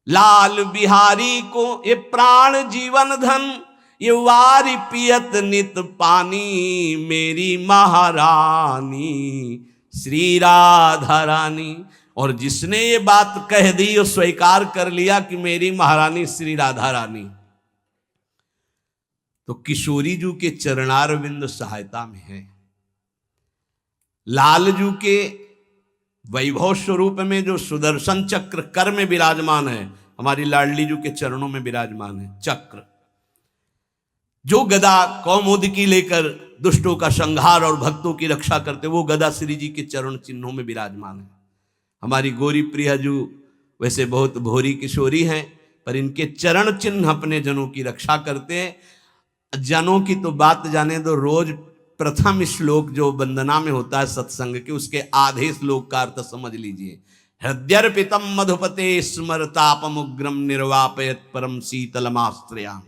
Speaker 1: लाल बिहारी को ये प्राण जीवन धन, ये वारी पियत नित पानी, मेरी महारानी श्री राधा रानी। और जिसने ये बात कह दी और स्वीकार कर लिया कि मेरी महारानी श्री राधा रानी, तो किशोरी जू के चरणारविंद सहायता में है। लालजू के वैभव स्वरूप में जो सुदर्शन चक्र कर में विराजमान है, हमारी लाडली जू के चरणों में विराजमान है चक्र। जो गदा कौमुदकी लेकर दुष्टों का संहार और भक्तों की रक्षा करते, वो गदा श्री जी के चरण चिन्हों में विराजमान है। हमारी गौरी प्रियाजू वैसे बहुत भोरी किशोरी हैं, पर इनके चरण चिन्ह अपने जनों की रक्षा करते हैं। जनों की तो बात जाने दो, रोज प्रथम श्लोक जो वंदना में होता है सत्संग के, उसके आधे श्लोक का अर्थ समझ लीजिए। हृदयर्पितम मधुपते स्मरतापमुग्रम निर्वापयत परम शीतलमाश्रयाम।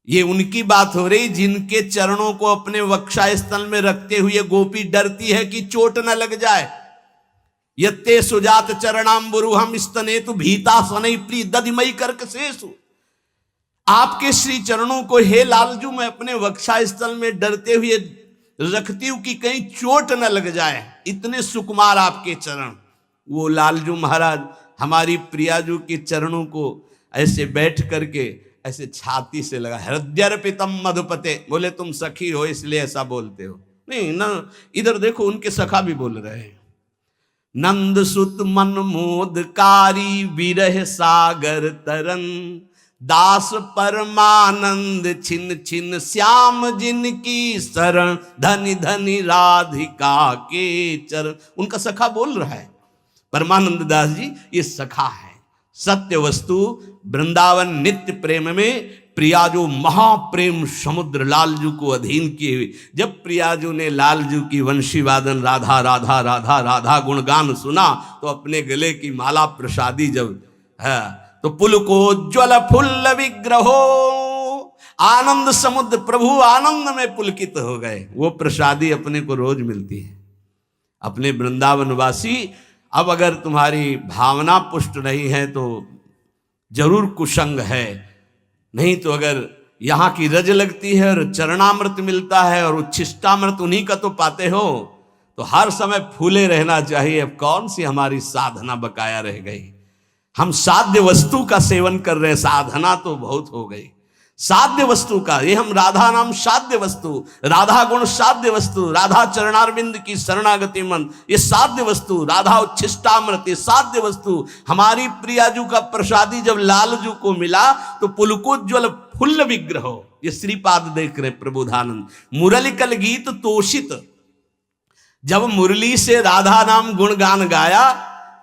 Speaker 1: ये उनकी बात हो रही जिनके चरणों को अपने वक्षा स्थल में रखते हुए गोपी डरती है कि चोट न लग जाए। यत्ते सुजात चरणाम्बुरुहम स्तनेतु भीता सनई प्री दधिमयी कर्क शेषु। आपके श्री चरणों को हे लालजू मैं अपने वक्षा स्थल में डरते हुए रखती हूं कि कहीं चोट न लग जाए, इतने सुकुमार आपके चरण। वो लालजू महाराज हमारी प्रियाजू के चरणों को ऐसे बैठ करके ऐसे छाती से लगा, हृदयर्पितम मधुपते। बोले तुम सखी हो इसलिए ऐसा बोलते हो? नहीं ना, इधर देखो उनके सखा भी बोल रहे हैं। नंद सुत मन मोदकारी विरह सागर तरन, दास परमानंद छिन छिन श्याम जिनकी शरण, धनी धनी राधिका के चरण। उनका सखा बोल रहा है परमानंद दास जी, ये सखा है। सत्य वस्तु वृंदावन नित्य प्रेम में प्रियाजू महाप्रेम समुद्र लालजू को अधीन किए हुए। जब प्रियाजू ने लालजू की वंशी वादन राधा राधा राधा राधा गुणगान सुना, तो अपने गले की माला प्रसादी जब है, तो पुल को ज्वल फुल्ल विग्रहो, आनंद समुद्र प्रभु आनंद में पुलकित हो गए। वो प्रसादी अपने को रोज मिलती है। अपने वृंदावनवासी, अब अगर तुम्हारी भावना पुष्ट नहीं है तो जरूर कुसंग है, नहीं तो अगर यहाँ की रज लगती है और चरणामृत मिलता है और उच्छिष्टामृत उन्हीं का तो पाते हो, तो हर समय फूले रहना चाहिए। अब कौन सी हमारी साधना बकाया रह गई? हम साध्य वस्तु का सेवन कर रहे, साधना तो बहुत हो गई। साध्य वस्तु का, ये हम राधा नाम साध्य वस्तु, राधा गुण साध्य वस्तु, राधा चरणारविंद की शरणागति मन ये साध्य वस्तु, राधा उच्छिष्टामृत ये साध्य वस्तु। हमारी प्रियाजू का प्रसादी जब लालजू को मिला तो पुलकोज्वल फुल्ल विग्रह, ये श्रीपाद देख रहे प्रबोधानंद। मुरलिकल गीत तोषित, जब मुरली से राधा नाम गुणगान गाया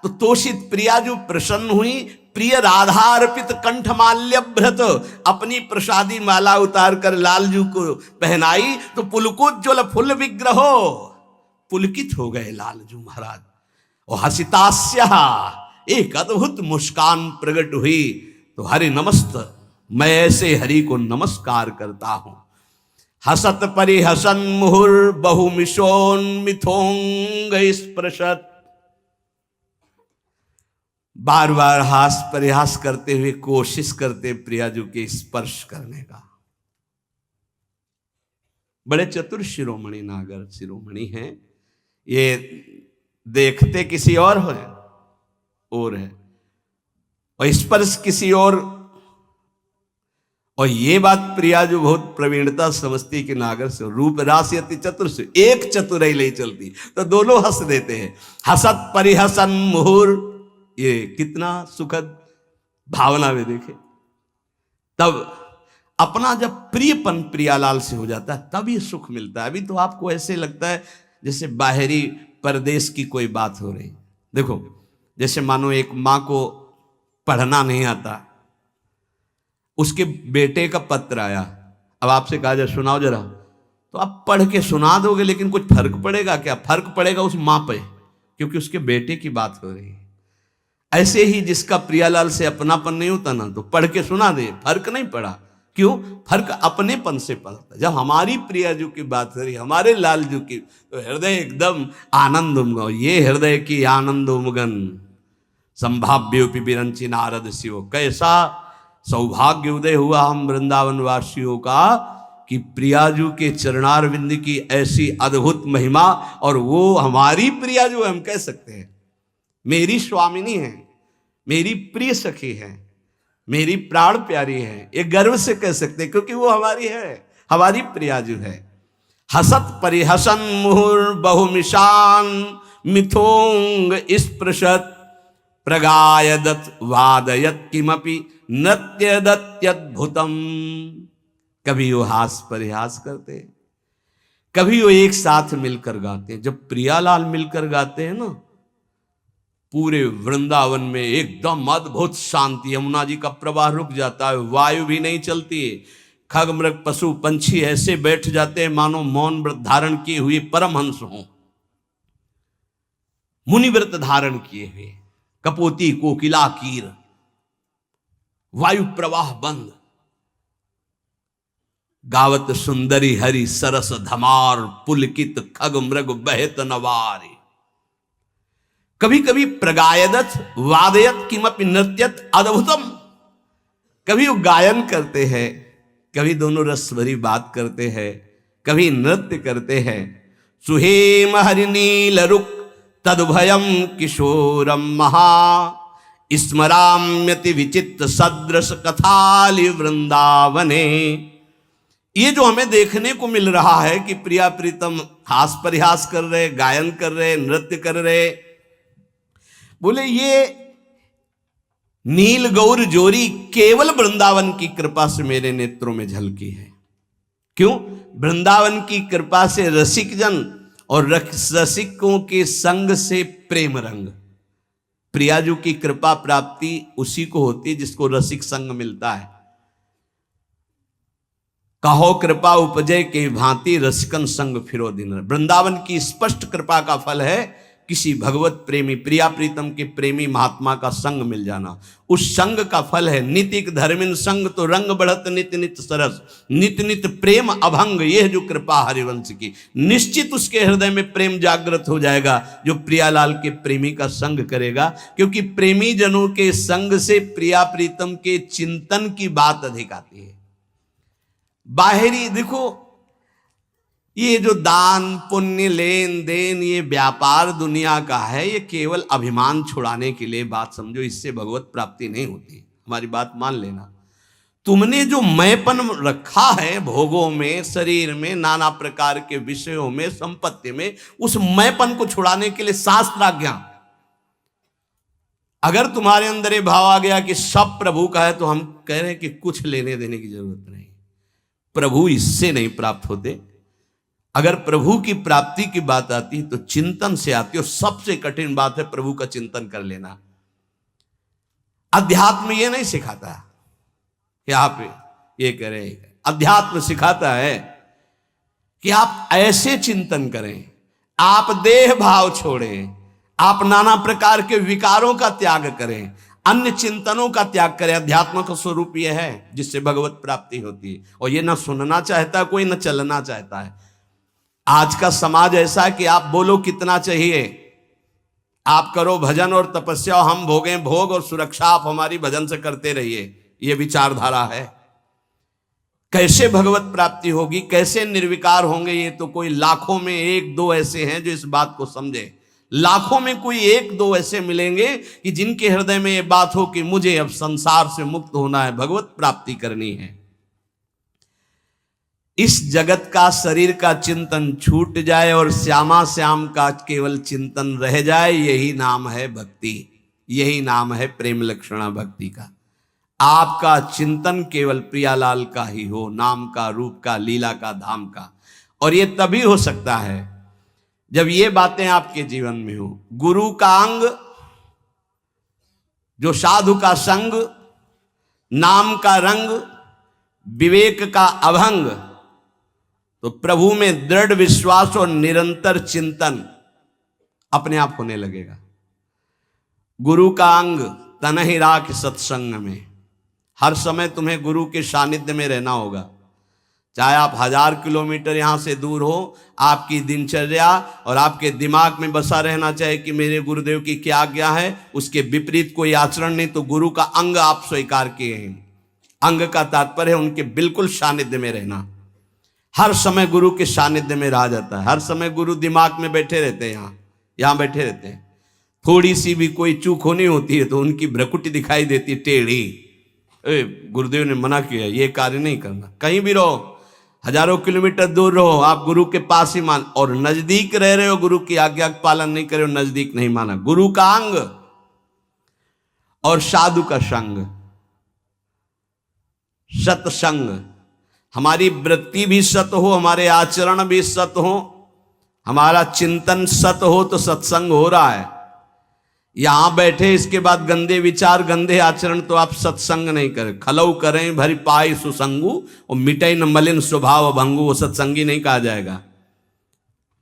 Speaker 1: तो तोषित प्रियाजू प्रसन्न हुई। प्रिय राधा अर्पित कंठमाल्य भ्रत, अपनी प्रसादी माला उतार कर लालजू को पहनाई तो पुलकोज्वल फुल विग्रहो, पुलकित हो गए लालजू महाराज। और हसितास्या, एक अद्भुत मुस्कान प्रकट हुई। तो हरि नमस्त, मैं ऐसे हरि को नमस्कार करता हूं। हसत परिहसन मुहुर बहुमिशोन्मिथोंग स्पृशत, बार बार हास परिहास करते हुए कोशिश करते प्रियाजू के स्पर्श करने का। बड़े चतुर शिरोमणि नागर शिरोमणि हैं, ये देखते किसी और है और स्पर्श किसी और ये बात प्रियाजू बहुत प्रवीणता समझती कि नागर से रूप राशि अति चतुर से एक चतुराई ले चलती, तो दोनों हंस देते हैं। हसत परिहसन मुहुर, ये कितना सुखद भावना में देखे। तब अपना जब प्रियपन प्रियालाल से हो जाता है तब ये सुख मिलता है। अभी तो आपको ऐसे लगता है जैसे बाहरी परदेश की कोई बात हो रही। देखो, जैसे मानो एक माँ को पढ़ना नहीं आता, उसके बेटे का पत्र आया, अब आपसे कहा जाए सुनाओ जरा, तो आप पढ़ के सुना दोगे, लेकिन कुछ फर्क पड़ेगा क्या? फर्क पड़ेगा उस माँ पे, क्योंकि उसके बेटे की बात हो रही है। ऐसे ही जिसका प्रियालाल से अपनापन नहीं होता ना, तो पढ़ के सुना दे, फर्क नहीं पड़ा। क्यों? फर्क अपनेपन से पड़ता। जब हमारी प्रियाजू की बात करी, हमारे लालजू की, तो हृदय एकदम आनंद उमगा। ये हृदय की आनंद उमगन संभाव्योपि विरंची नारद शिव, कैसा सौभाग्य उदय हुआ हम वृंदावन वासियों का कि प्रियाजू के चरणारविंद की ऐसी अद्भुत महिमा। और वो हमारी प्रियाजू हम कह सकते हैं, मेरी स्वामिनी है, मेरी प्रिय सखी है, मेरी प्राण प्यारी है, ये गर्व से कह सकते हैं, क्योंकि वो हमारी है, हमारी प्रियाजू है। हसत परिहसन मुहुर बहुमिशान मिथोंग स्पृशत, प्रगायदत वादयत किमपि नृत्यदत्यद्भुतम। कभी वो हास परिहास करते, कभी वो एक साथ मिलकर गाते हैं। जब प्रियालाल मिलकर गाते हैं ना, पूरे वृंदावन में एकदम अद्भुत शांति, यमुना जी का प्रवाह रुक जाता है, वायु भी नहीं चलती है, खग मृग पशु पंछी ऐसे बैठ जाते हैं मानो मौन व्रत धारण किए हुए परमहंस हों, मुनि व्रत धारण किए हुए। कपोती कोकिला कीर, वायु प्रवाह बंद, गावत सुंदरी हरि सरस धमार, पुलकित खग मृग बहत नवारी। कभी कभी प्रगायदत वादयत किमपि नृत्यत अद्भुतम, कभी वो गायन करते हैं, कभी दोनों रस भरी बात करते हैं, कभी नृत्य करते हैं। सुहेम हरिनील रुक तदुभयम किशोरम महा, स्मराम्यति विचित्र सदृश कथालि वृंदावने। ये जो हमें देखने को मिल रहा है कि प्रिया प्रीतम हास परिहास कर रहे, गायन कर रहे, नृत्य कर रहे, बोले ये नील गौर जोरी केवल वृंदावन की कृपा से मेरे नेत्रों में झलकी है। क्यों? वृंदावन की कृपा से रसिक जन और रसिकों के संग से प्रेम रंग। प्रियाजू की कृपा प्राप्ति उसी को होती है जिसको रसिक संग मिलता है। कहो कृपा उपजय के भांति रसिकन संग फिरो दिन। वृंदावन की स्पष्ट कृपा का फल है किसी भगवत प्रेमी प्रिया प्रीतम के प्रेमी महात्मा का संग मिल जाना। उस संग का फल है नितिक धर्मिन संग तो रंग बढ़त नित नित सरस, नित नित प्रेम अभंग। यह जो कृपा हरिवंश की, निश्चित उसके हृदय में प्रेम जागृत हो जाएगा जो प्रियालाल के प्रेमी का संग करेगा। क्योंकि प्रेमी जनों के संग से प्रिया प्रीतम के चिंतन की बात अधिक आती है। बाहरी देखो, ये जो दान पुण्य लेन देन ये व्यापार दुनिया का है, ये केवल अभिमान छुड़ाने के लिए बात समझो, इससे भगवत प्राप्ति नहीं होती। हमारी बात मान लेना। तुमने जो मैंपन रखा है भोगों में, शरीर में, नाना प्रकार के विषयों में, संपत्ति में, उस मैंपन को छुड़ाने के लिए शास्त्राज्ञा। अगर तुम्हारे अंदर ये भाव आ गया कि सब प्रभु का है, तो हम कह रहे हैं कि कुछ लेने देने की जरूरत नहीं। प्रभु इससे नहीं प्राप्त होते। अगर प्रभु की प्राप्ति की बात आती है तो चिंतन से आती है, और सबसे कठिन बात है प्रभु का चिंतन कर लेना। अध्यात्म ये नहीं सिखाता, यहां पे ये करें, अध्यात्म सिखाता है कि आप ऐसे चिंतन करें, आप देह भाव छोड़ें, आप नाना प्रकार के विकारों का त्याग करें, अन्य चिंतनों का त्याग करें। अध्यात्म का स्वरूप यह है जिससे भगवत प्राप्ति होती है। और ये ना सुनना चाहता है कोई, ना चलना चाहता है। आज का समाज ऐसा है कि आप बोलो कितना चाहिए, आप करो भजन और तपस्या, हम भोगें भोग और सुरक्षा आप हमारी भजन से करते रहिए, ये विचारधारा है। कैसे भगवत प्राप्ति होगी, कैसे निर्विकार होंगे, ये तो कोई लाखों में एक दो ऐसे हैं जो इस बात को समझे। लाखों में कोई एक दो ऐसे मिलेंगे कि जिनके हृदय में ये बात हो कि मुझे अब संसार से मुक्त होना है, भगवत प्राप्ति करनी है। इस जगत का, शरीर का चिंतन छूट जाए और श्यामा श्याम का केवल चिंतन रह जाए, यही नाम है भक्ति, यही नाम है प्रेम लक्षणा भक्ति का। आपका चिंतन केवल प्रियालाल का ही हो, नाम का, रूप का, लीला का, धाम का। और ये तभी हो सकता है जब ये बातें आपके जीवन में हो। गुरु का अंग, जो साधु का संग, नाम का रंग, विवेक का अभंग, तो प्रभु में दृढ़ विश्वास और निरंतर चिंतन अपने आप होने लगेगा। गुरु का अंग तन ही राख सत्संग में, हर समय तुम्हें गुरु के सानिध्य में रहना होगा। चाहे आप 1000 किलोमीटर यहां से दूर हो, आपकी दिनचर्या और आपके दिमाग में बसा रहना चाहिए कि मेरे गुरुदेव की क्या आज्ञा है, उसके विपरीत कोई आचरण नहीं, तो गुरु का अंग आप स्वीकार किए हैं। अंग का तात्पर्य है उनके बिल्कुल सानिध्य में रहना। हर समय गुरु के सानिध्य में रहा जाता है, हर समय गुरु दिमाग में बैठे रहते हैं, यहाँ बैठे रहते हैं। थोड़ी सी भी कोई चूक होनी होती है तो उनकी भ्रकुटी दिखाई देती है टेढ़ी। गुरुदेव ने मना किया, ये कार्य नहीं करना। कहीं भी रहो, हजारों किलोमीटर दूर रहो, आप गुरु के पास ही मान, और नजदीक रह रहे हो, गुरु की आज्ञा का पालन नहीं करे हो, नजदीक नहीं माना। गुरु का अंग और साधु का संग, सत्संग। हमारी वृत्ति भी सत हो, हमारे आचरण भी सत हो, हमारा चिंतन सत हो, तो सत्संग हो रहा है। यहां बैठे इसके बाद गंदे विचार, गंदे आचरण, तो आप सत्संग नहीं करें। खलऊ करें भरी पाई सुसंगु और मिटई न मलिन स्वभाव भंगु, वो सत्संगी नहीं कहा जाएगा।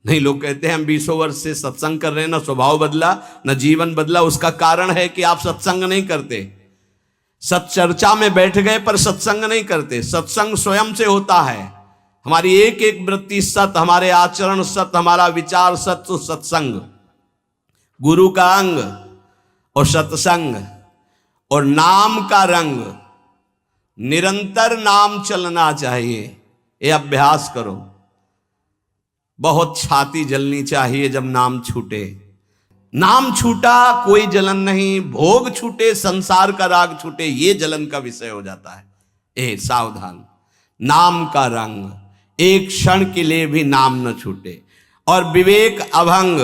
Speaker 1: नहीं, लोग कहते हैं हम 20 वर्ष से सत्संग कर रहे हैं, ना स्वभाव बदला, न जीवन बदला। उसका कारण है कि आप सत्संग नहीं करते। सत्चर्चा में बैठ गए पर सत्संग नहीं करते। सत्संग स्वयं से होता है। हमारी एक एक वृत्ति सत, हमारे आचरण सत, हमारा विचार सत, तो सत्संग। गुरु का अंग और सत्संग और नाम का रंग, निरंतर नाम चलना चाहिए। ये अभ्यास करो। बहुत छाती जलनी चाहिए जब नाम छूटे। नाम छूटा कोई जलन नहीं, भोग छूटे, संसार का राग छूटे, ये जलन का विषय हो जाता है। ए सावधान, नाम का रंग, एक क्षण के लिए भी नाम न छूटे। और विवेक अभंग,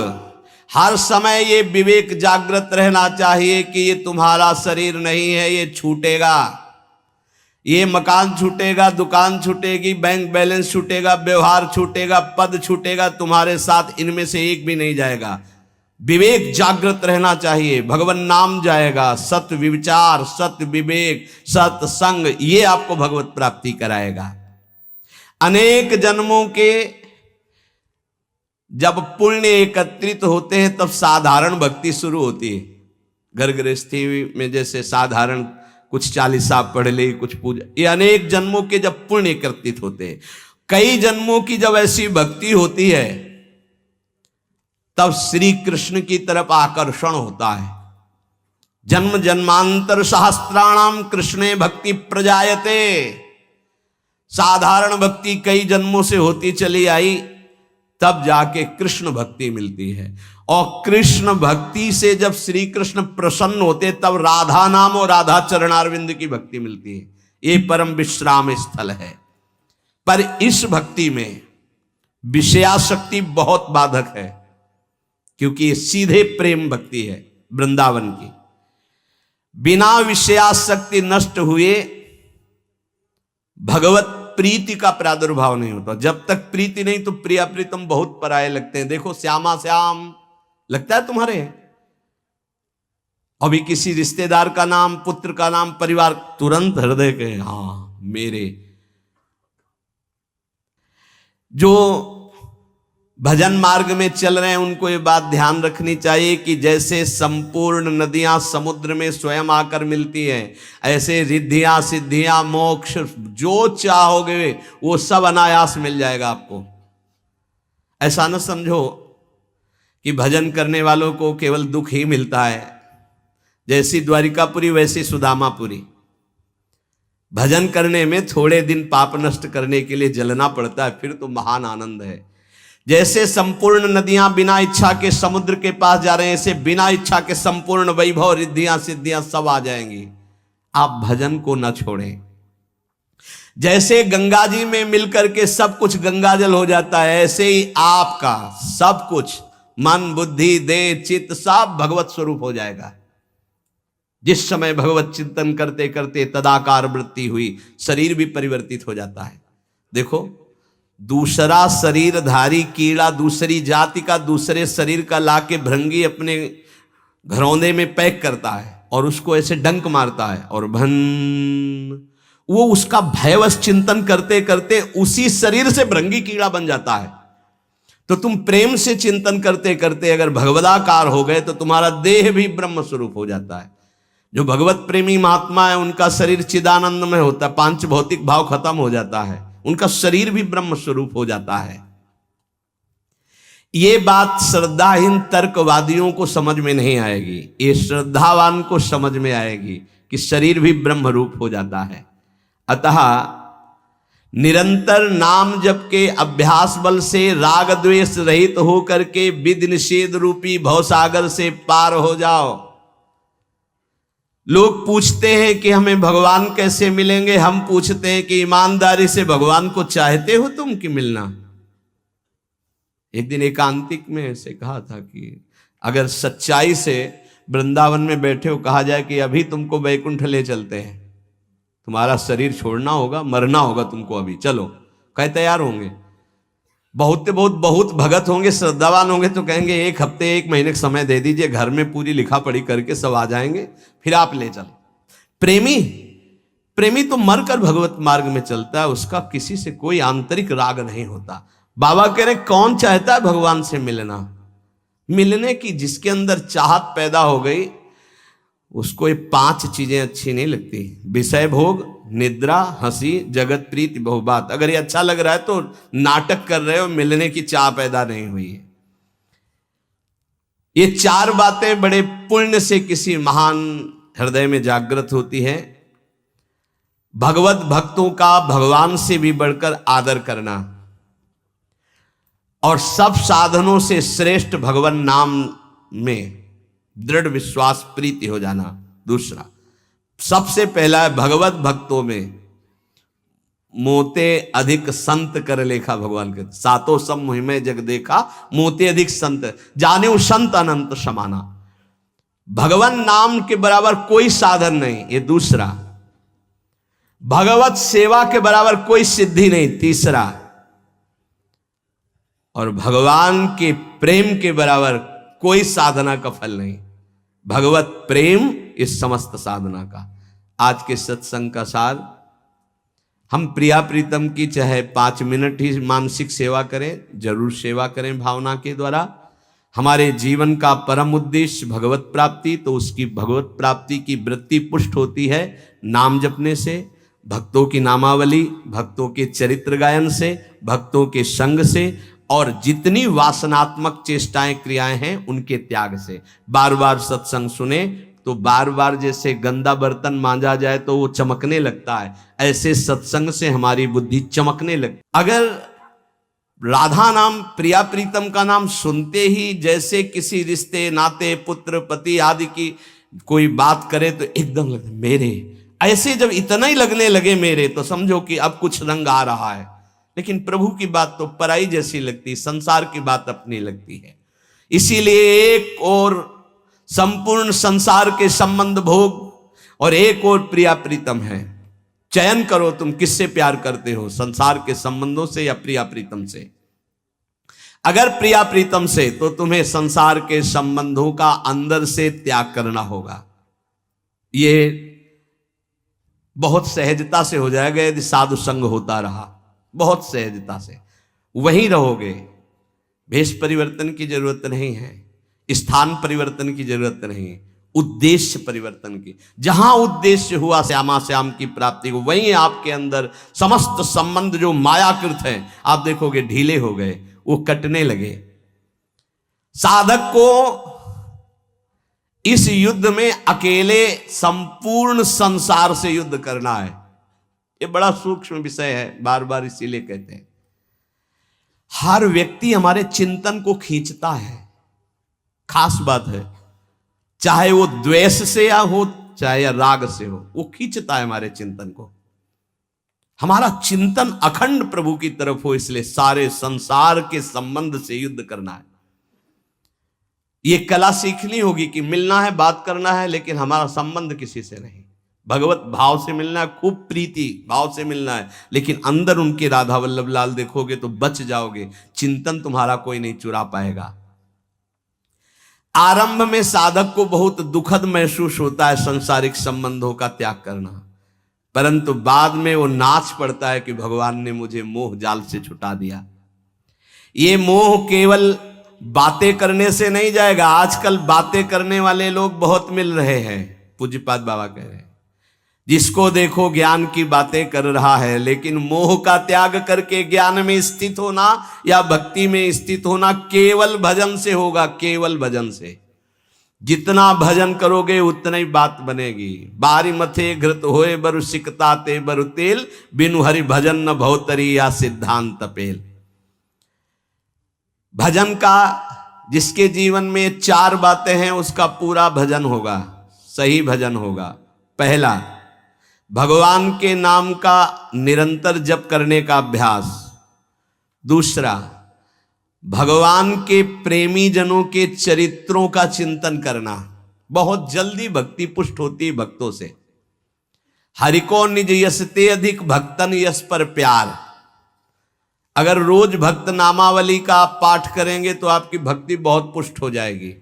Speaker 1: हर समय ये विवेक जागृत रहना चाहिए कि ये तुम्हारा शरीर नहीं है, ये छूटेगा। ये मकान छूटेगा, दुकान छूटेगी, बैंक बैलेंस छूटेगा, व्यवहार छूटेगा, पद छूटेगा, तुम्हारे साथ इनमें से एक भी नहीं जाएगा। विवेक जागृत रहना चाहिए, भगवान नाम जाएगा, सत्य विचार, सत्य विवेक, सत्संग, ये आपको भगवत प्राप्ति कराएगा। अनेक जन्मों के जब पुण्य एकत्रित होते हैं तब साधारण भक्ति शुरू होती है। घर गृहस्थी में जैसे साधारण कुछ 40 आप पढ़ ले, कुछ पूजा, ये अनेक जन्मों के जब पुण्य एकत्रित होते हैं, कई जन्मों की जब ऐसी भक्ति होती है, तब श्री कृष्ण की तरफ आकर्षण होता है। जन्म जन्मांतर सहस्त्राणाम कृष्णे भक्ति प्रजायते। साधारण भक्ति कई जन्मों से होती चली आई, तब जाके कृष्ण भक्ति मिलती है। और कृष्ण भक्ति से जब श्री कृष्ण प्रसन्न होते, तब राधा नाम और राधा चरणारविंद की भक्ति मिलती है। ये परम विश्राम स्थल है। पर इस भक्ति में विषयाशक्ति बहुत बाधक है, क्योंकि ये सीधे प्रेम भक्ति है वृंदावन की। बिना विषयाशक्ति नष्ट हुए भगवत प्रीति का प्रादुर्भाव नहीं होता। जब तक प्रीति नहीं तो प्रिया प्रीतम बहुत पराये लगते हैं। देखो श्यामा श्याम लगता है तुम्हारे, अभी किसी रिश्तेदार का नाम, पुत्र का नाम, परिवार, तुरंत हृदय के हाँ मेरे। जो भजन मार्ग में चल रहे हैं उनको ये बात ध्यान रखनी चाहिए कि जैसे संपूर्ण नदियां समुद्र में स्वयं आकर मिलती हैं, ऐसे रिद्धियां सिद्धियां मोक्ष जो चाहोगे वो सब अनायास मिल जाएगा आपको। ऐसा न समझो कि भजन करने वालों को केवल दुख ही मिलता है। जैसी द्वारिकापुरी वैसी सुदामापुरी। भजन करने में थोड़े दिन पाप नष्ट करने के लिए जलना पड़ता है, फिर तो महान आनंद है। जैसे संपूर्ण नदियां बिना इच्छा के समुद्र के पास जा रहे हैं, ऐसे बिना इच्छा के संपूर्ण वैभव रिद्धियां सिद्धियां सब आ जाएंगी। आप भजन को न छोड़ें। जैसे गंगा जी में मिलकर के सब कुछ गंगाजल हो जाता है, ऐसे ही आपका सब कुछ मन बुद्धि देह चित्त सब भगवत स्वरूप हो जाएगा। जिस समय भगवत चिंतन करते करते तदाकार वृत्ति हुई, शरीर भी परिवर्तित हो जाता है। देखो दूसरा शरीरधारी कीड़ा दूसरी जाति का दूसरे शरीर का लाके भृंगी अपने घरौंदे में पैक करता है और उसको ऐसे डंक मारता है और भन, वो उसका भयवश चिंतन करते करते उसी शरीर से भृंगी कीड़ा बन जाता है। तो तुम प्रेम से चिंतन करते करते अगर भगवदाकार हो गए तो तुम्हारा देह भी ब्रह्म स्वरूप हो जाता है। जो भगवत प्रेमी महात्मा है उनका शरीर चिदानंद में होता है, पांच भौतिक भाव खत्म हो जाता है, उनका शरीर भी ब्रह्म स्वरूप हो जाता है। ये बात श्रद्धाहीन तर्कवादियों को समझ में नहीं आएगी, ये श्रद्धावान को समझ में आएगी कि शरीर भी ब्रह्म रूप हो जाता है। अतः निरंतर नाम जप के अभ्यास बल से राग द्वेष रहित होकर के विधि निषेध रूपी भवसागर से पार हो जाओ। लोग पूछते हैं कि हमें भगवान कैसे मिलेंगे, हम पूछते हैं कि ईमानदारी से भगवान को चाहते हो तुम कि मिलना। एक दिन एकांतिक में ऐसे कहा था कि अगर सच्चाई से वृंदावन में बैठे हो कहा जाए कि अभी तुमको वैकुंठ ले चलते हैं, तुम्हारा शरीर छोड़ना होगा, मरना होगा तुमको, अभी चलो, कहे तैयार होंगे। बहुत भगत होंगे, श्रद्धावान होंगे तो कहेंगे एक हफ्ते एक महीने का समय दे दीजिए, घर में पूरी लिखा पढ़ी करके सब आ जाएंगे, फिर आप ले चलो। प्रेमी तो मरकर भगवत मार्ग में चलता है, उसका किसी से कोई आंतरिक राग नहीं होता। बाबा कह रहे कौन चाहता है भगवान से मिलने की, जिसके अंदर चाहत पैदा हो गई उसको ये पांच चीजें अच्छी नहीं लगती, विषय भोग, निद्रा, हंसी, जगत प्रीति, बहुबात। अगर ये अच्छा लग रहा है तो नाटक कर रहे हो, मिलने की चाह पैदा नहीं हुई है। ये चार बातें बड़े पुण्य से किसी महान हृदय में जागृत होती है। भगवत भक्तों का भगवान से भी बढ़कर आदर करना और सब साधनों से श्रेष्ठ भगवान नाम में दृढ़ विश्वास प्रीति हो जाना। दूसरा सबसे पहला है भगवत भक्तों में मोते अधिक संत कर लेखा। भगवान के सातों सब मुहिमे जग देखा, मोते अधिक संत जाने संत अनंत समाना। भगवान नाम के बराबर कोई साधन नहीं, ये दूसरा। भगवत सेवा के बराबर कोई सिद्धि नहीं, तीसरा। और भगवान के प्रेम के बराबर कोई साधना का फल नहीं। भगवत प्रेम इस समस्त साधना का। आज के सत्संग का सार, हम प्रिया प्रीतम की चाहे 5 मिनट ही मानसिक सेवा करें, जरूर सेवा करें भावना के द्वारा। हमारे जीवन का परम उद्देश्य भगवत प्राप्ति, तो उसकी भगवत प्राप्ति की वृत्ति पुष्ट होती है नाम जपने से, भक्तों की नामावली, भक्तों के चरित्र गायन से, भक्तों के संग से, और जितनी वासनात्मक चेष्टाएं क्रियाएं हैं उनके त्याग से। बार बार सत्संग सुने तो बार बार जैसे गंदा बर्तन मांजा जाए तो वो चमकने लगता है, ऐसे सत्संग से हमारी बुद्धि चमकने लगती। अगर राधा नाम, प्रिया प्रीतम का नाम सुनते ही जैसे किसी रिश्ते नाते पुत्र पति आदि की कोई बात करे तो एकदम लगता मेरे, ऐसे जब इतना ही लगने लगे मेरे, तो समझो कि अब कुछ रंग आ रहा है। लेकिन प्रभु की बात तो पराई जैसी लगती, संसार की बात अपनी लगती है। इसीलिए एक और संपूर्ण संसार के संबंध भोग और एक और प्रिया प्रीतम है। चयन करो तुम किससे प्यार करते हो, संसार के संबंधों से या प्रिया प्रीतम से। अगर प्रिया प्रीतम से, तो तुम्हें संसार के संबंधों का अंदर से त्याग करना होगा। ये बहुत सहजता से हो जाएगा यदि साधु संग होता रहा, बहुत सहजता से वहीं रहोगे। भेष परिवर्तन की जरूरत नहीं है, स्थान परिवर्तन की जरूरत नहीं है, उद्देश्य परिवर्तन की। जहां उद्देश्य हुआ श्यामा श्याम की प्राप्ति को, वहीं आपके अंदर समस्त संबंध जो मायाकृत हैं, आप देखोगे ढीले हो गए, वो कटने लगे। साधक को इस युद्ध में अकेले संपूर्ण संसार से युद्ध करना है। ये बड़ा सूक्ष्म विषय है, बार बार इसीलिए कहते हैं। हर व्यक्ति हमारे चिंतन को खींचता है, खास बात है। चाहे वो द्वेष से या हो, चाहे राग से हो, वो खींचता है हमारे चिंतन को। हमारा चिंतन अखंड प्रभु की तरफ हो, इसलिए सारे संसार के संबंध से युद्ध करना है। ये कला सीखनी होगी कि मिलना है, बात करना है, लेकिन हमारा संबंध किसी से नहीं। भगवत भाव से मिलना है, खूब प्रीति भाव से मिलना है, लेकिन अंदर उनके राधा वल्लभ लाल देखोगे तो बच जाओगे। चिंतन तुम्हारा कोई नहीं चुरा पाएगा। आरंभ में साधक को बहुत दुखद महसूस होता है सांसारिक संबंधों का त्याग करना, परंतु बाद में वो नाच पड़ता है कि भगवान ने मुझे मोह जाल से छुटा दिया। ये मोह केवल बातें करने से नहीं जाएगा। आजकल बातें करने वाले लोग बहुत मिल रहे हैं। पूज्यपाद बाबा कह रहे हैं, जिसको देखो ज्ञान की बातें कर रहा है, लेकिन मोह का त्याग करके ज्ञान में स्थित होना या भक्ति में स्थित होना केवल भजन से होगा, केवल भजन से। जितना भजन करोगे उतना ही बात बनेगी। बारी मथे घृत होए बरु सिकता ते बरु तेल, बिनु हरि भजन न भवतरी या सिद्धांत पेल। भजन का जिसके जीवन में 4 बातें हैं, उसका पूरा भजन होगा, सही भजन होगा। पहला, भगवान के नाम का निरंतर जप करने का अभ्यास। दूसरा, भगवान के प्रेमी जनों के चरित्रों का चिंतन करना। बहुत जल्दी भक्ति पुष्ट होती है भक्तों से। हरि को निज यस ते अधिक, भक्तन यस पर प्यार। अगर रोज भक्त नामावली का आप पाठ करेंगे तो आपकी भक्ति बहुत पुष्ट हो जाएगी।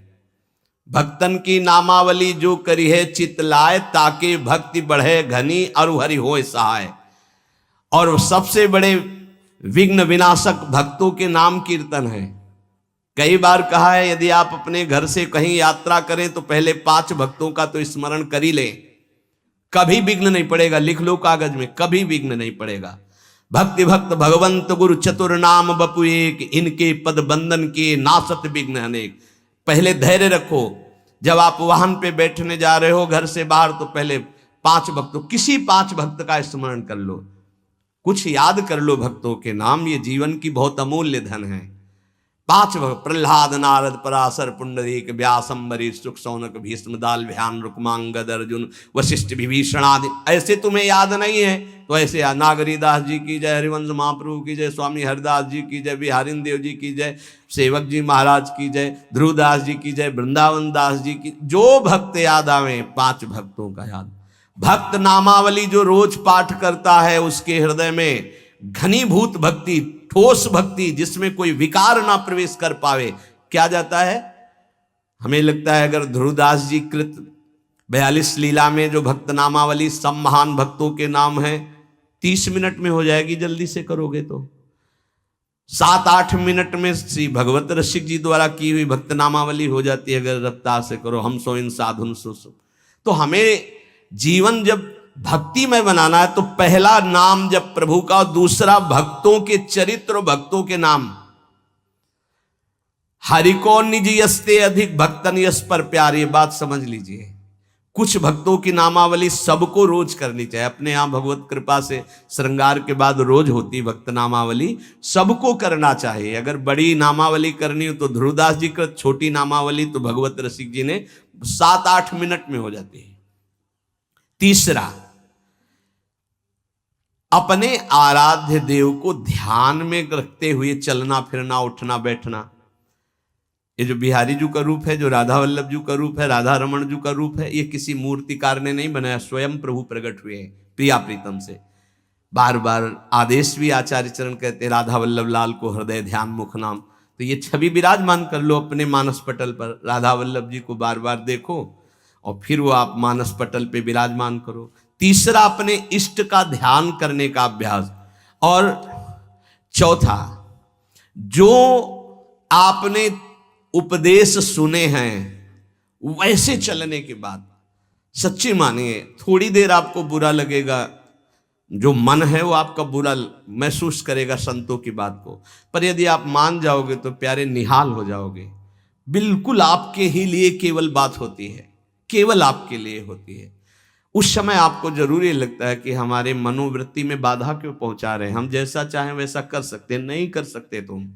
Speaker 1: भक्तन की नामावली जो करी है चित लाए, ताके भक्ति बढ़े घनी और हरि होए सहाय। और सबसे बड़े विघ्न विनाशक भक्तों के नाम कीर्तन है। कई बार कहा है, यदि आप अपने घर से कहीं यात्रा करें तो पहले 5 भक्तों का तो स्मरण कर ही लें, कभी विघ्न नहीं पड़ेगा। लिख लो कागज में, कभी विघ्न नहीं पड़ेगा। भक्ति भक्त भगवंत गुरु चतुर नाम बपु एक, इनके पद बंधन के नासत विघ्न अनेक। पहले धैर्य रखो। जब आप वाहन पे बैठने जा रहे हो घर से बाहर, तो पहले 5 भक्तों, किसी 5 भक्त का स्मरण कर लो, कुछ याद कर लो भक्तों के नाम। ये जीवन की बहुत अमूल्य धन है। 5 भक्त, प्रहलाद नारद पराशर पुंडरीक व्यास अम्बरीश सुख सौनक भीष्म दाल ध्यान रुक्मांगद अर्जुन वशिष्ठ विभीषण आदि। ऐसे तुम्हें याद नहीं है तो ऐसे नागरीदास जी की जय, हरिवंश महाप्रभु की जय, स्वामी हरिदास जी की जय, बिहारिन देव जी की जय, सेवक जी महाराज की जय, ध्रुवदास जी की जय, वृंदावन दास जी की। जो भक्त याद आवे 5 भक्तों का याद। भक्त नामावली जो रोज पाठ करता है, उसके हृदय में घनीभूत भक्ति, ठोस भक्ति, जिसमें कोई विकार ना प्रवेश कर पावे, क्या जाता है। हमें लगता है अगर ध्रुवदास जी कृत 42 लीला में जो भक्त नामावली सब महान भक्तों के नाम हैं 30 मिनट में हो जाएगी, जल्दी से करोगे तो। 7-8 मिनट में श्री भगवत रसिक जी द्वारा की हुई भक्त नामावली हो जाती है, अगर रफ्तार से करो। हम सो इन साधुन सो। तो हमें जीवन जब भक्ति में बनाना है तो पहला नाम जब प्रभु का, दूसरा भक्तों के चरित्र, भक्तों के नाम। हरि को निज यस्ते अधिक, भक्तन यस पर प्यार। ये बात समझ लीजिए। कुछ भक्तों की नामावली सबको रोज करनी चाहिए। अपने यहाँ भगवत कृपा से श्रृंगार के बाद रोज होती भक्त नामावली, सबको करना चाहिए। अगर बड़ी नामावली करनी हो तो ध्रुवदास जी का, छोटी नामावली तो भगवत रसिक जी ने 7-8 मिनट में हो जाती है। तीसरा, अपने आराध्य देव को ध्यान में रखते हुए चलना फिरना उठना बैठना। ये जो बिहारी जी का रूप है, जो राधा वल्लभ जी का रूप है, राधा रमन जी का रूप है, ये किसी मूर्तिकार ने नहीं बनाया, स्वयं प्रभु प्रकट हुए हैं प्रिया प्रीतम से। बार बार आदेश भी आचार्य चरण कहते, राधा वल्लभ लाल को हृदय ध्यान मुख नाम। तो ये छवि विराजमान कर लो अपने मानस पटल पर, राधा वल्लभ जी को बार बार देखो और फिर वो आप मानस पटल पे विराजमान करो। तीसरा, अपने इष्ट का ध्यान करने का अभ्यास। और चौथा, जो आपने उपदेश सुने हैं वैसे चलने के बाद, सच्ची मानिए थोड़ी देर आपको बुरा लगेगा, जो मन है वो आपका बुरा महसूस करेगा संतों की बात को, पर यदि आप मान जाओगे तो प्यारे निहाल हो जाओगे। बिल्कुल आपके ही लिए केवल बात होती है, केवल आपके लिए होती है। उस समय आपको जरूरी लगता है कि हमारे मनोवृत्ति में बाधा क्यों पहुंचा रहे हैं, हम जैसा चाहें वैसा कर सकते, नहीं कर सकते। तुम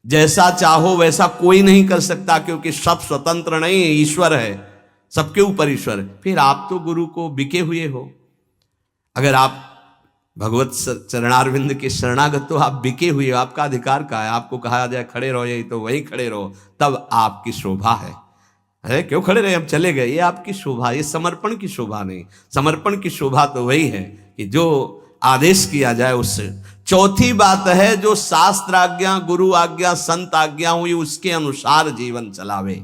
Speaker 1: जैसा चाहो वैसा कोई नहीं कर सकता, क्योंकि सब स्वतंत्र नहीं है, ईश्वर है, सबके ऊपर ईश्वर है। फिर आप तो गुरु को बिके हुए हो। अगर आप भगवत चरणारविंद के शरणागत तो आप बिके हुए हो, आपका अधिकार का है। आपको कहा जाए खड़े रहो, यही तो वही खड़े रहो, तब आपकी शोभा है। अरे क्यों खड़े रहे, हम चले गए, ये आपकी शोभा, ये समर्पण की शोभा नहीं। समर्पण की शोभा तो वही है कि जो आदेश किया जाए उससे। चौथी बात है, जो शास्त्र आज्ञा, गुरु आज्ञा, संत आज्ञा हुई उसके अनुसार जीवन चलावे।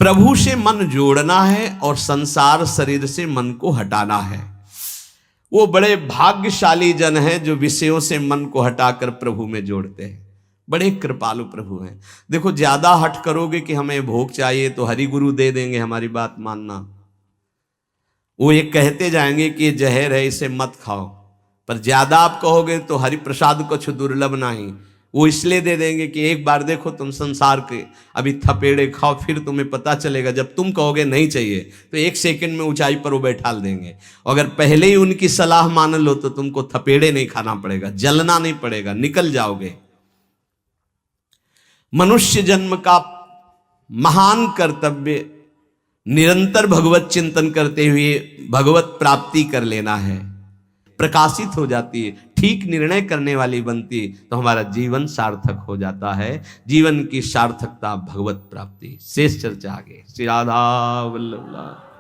Speaker 1: प्रभु से मन जोड़ना है और संसार शरीर से मन को हटाना है। वो बड़े भाग्यशाली जन हैं जो विषयों से मन को हटाकर प्रभु में जोड़ते हैं। बड़े कृपालु प्रभु हैं। देखो, ज्यादा हट करोगे कि हमें भोग चाहिए तो हरि गुरु दे देंगे, हमारी बात मानना। वो ये कहते जाएंगे कि ये जहर है, इसे मत खाओ, पर ज्यादा आप कहोगे तो हरि प्रसाद कुछ दुर्लभ नहीं, वो इसलिए दे देंगे कि एक बार देखो तुम संसार के अभी थपेड़े खाओ, फिर तुम्हें पता चलेगा। जब तुम कहोगे नहीं चाहिए तो एक सेकंड में ऊंचाई पर वो बैठाल देंगे। अगर पहले ही उनकी सलाह मान लो तो तुमको थपेड़े नहीं खाना पड़ेगा, जलना नहीं पड़ेगा, निकल जाओगे। मनुष्य जन्म का महान कर्तव्य निरंतर भगवत चिंतन करते हुए भगवत प्राप्ति कर लेना है। प्रकाशित हो जाती है, ठीक निर्णय करने वाली बनती, तो हमारा जीवन सार्थक हो जाता है। जीवन की सार्थकता भगवत प्राप्ति। शेष चर्चा आगे। श्री राधा वल्लभ।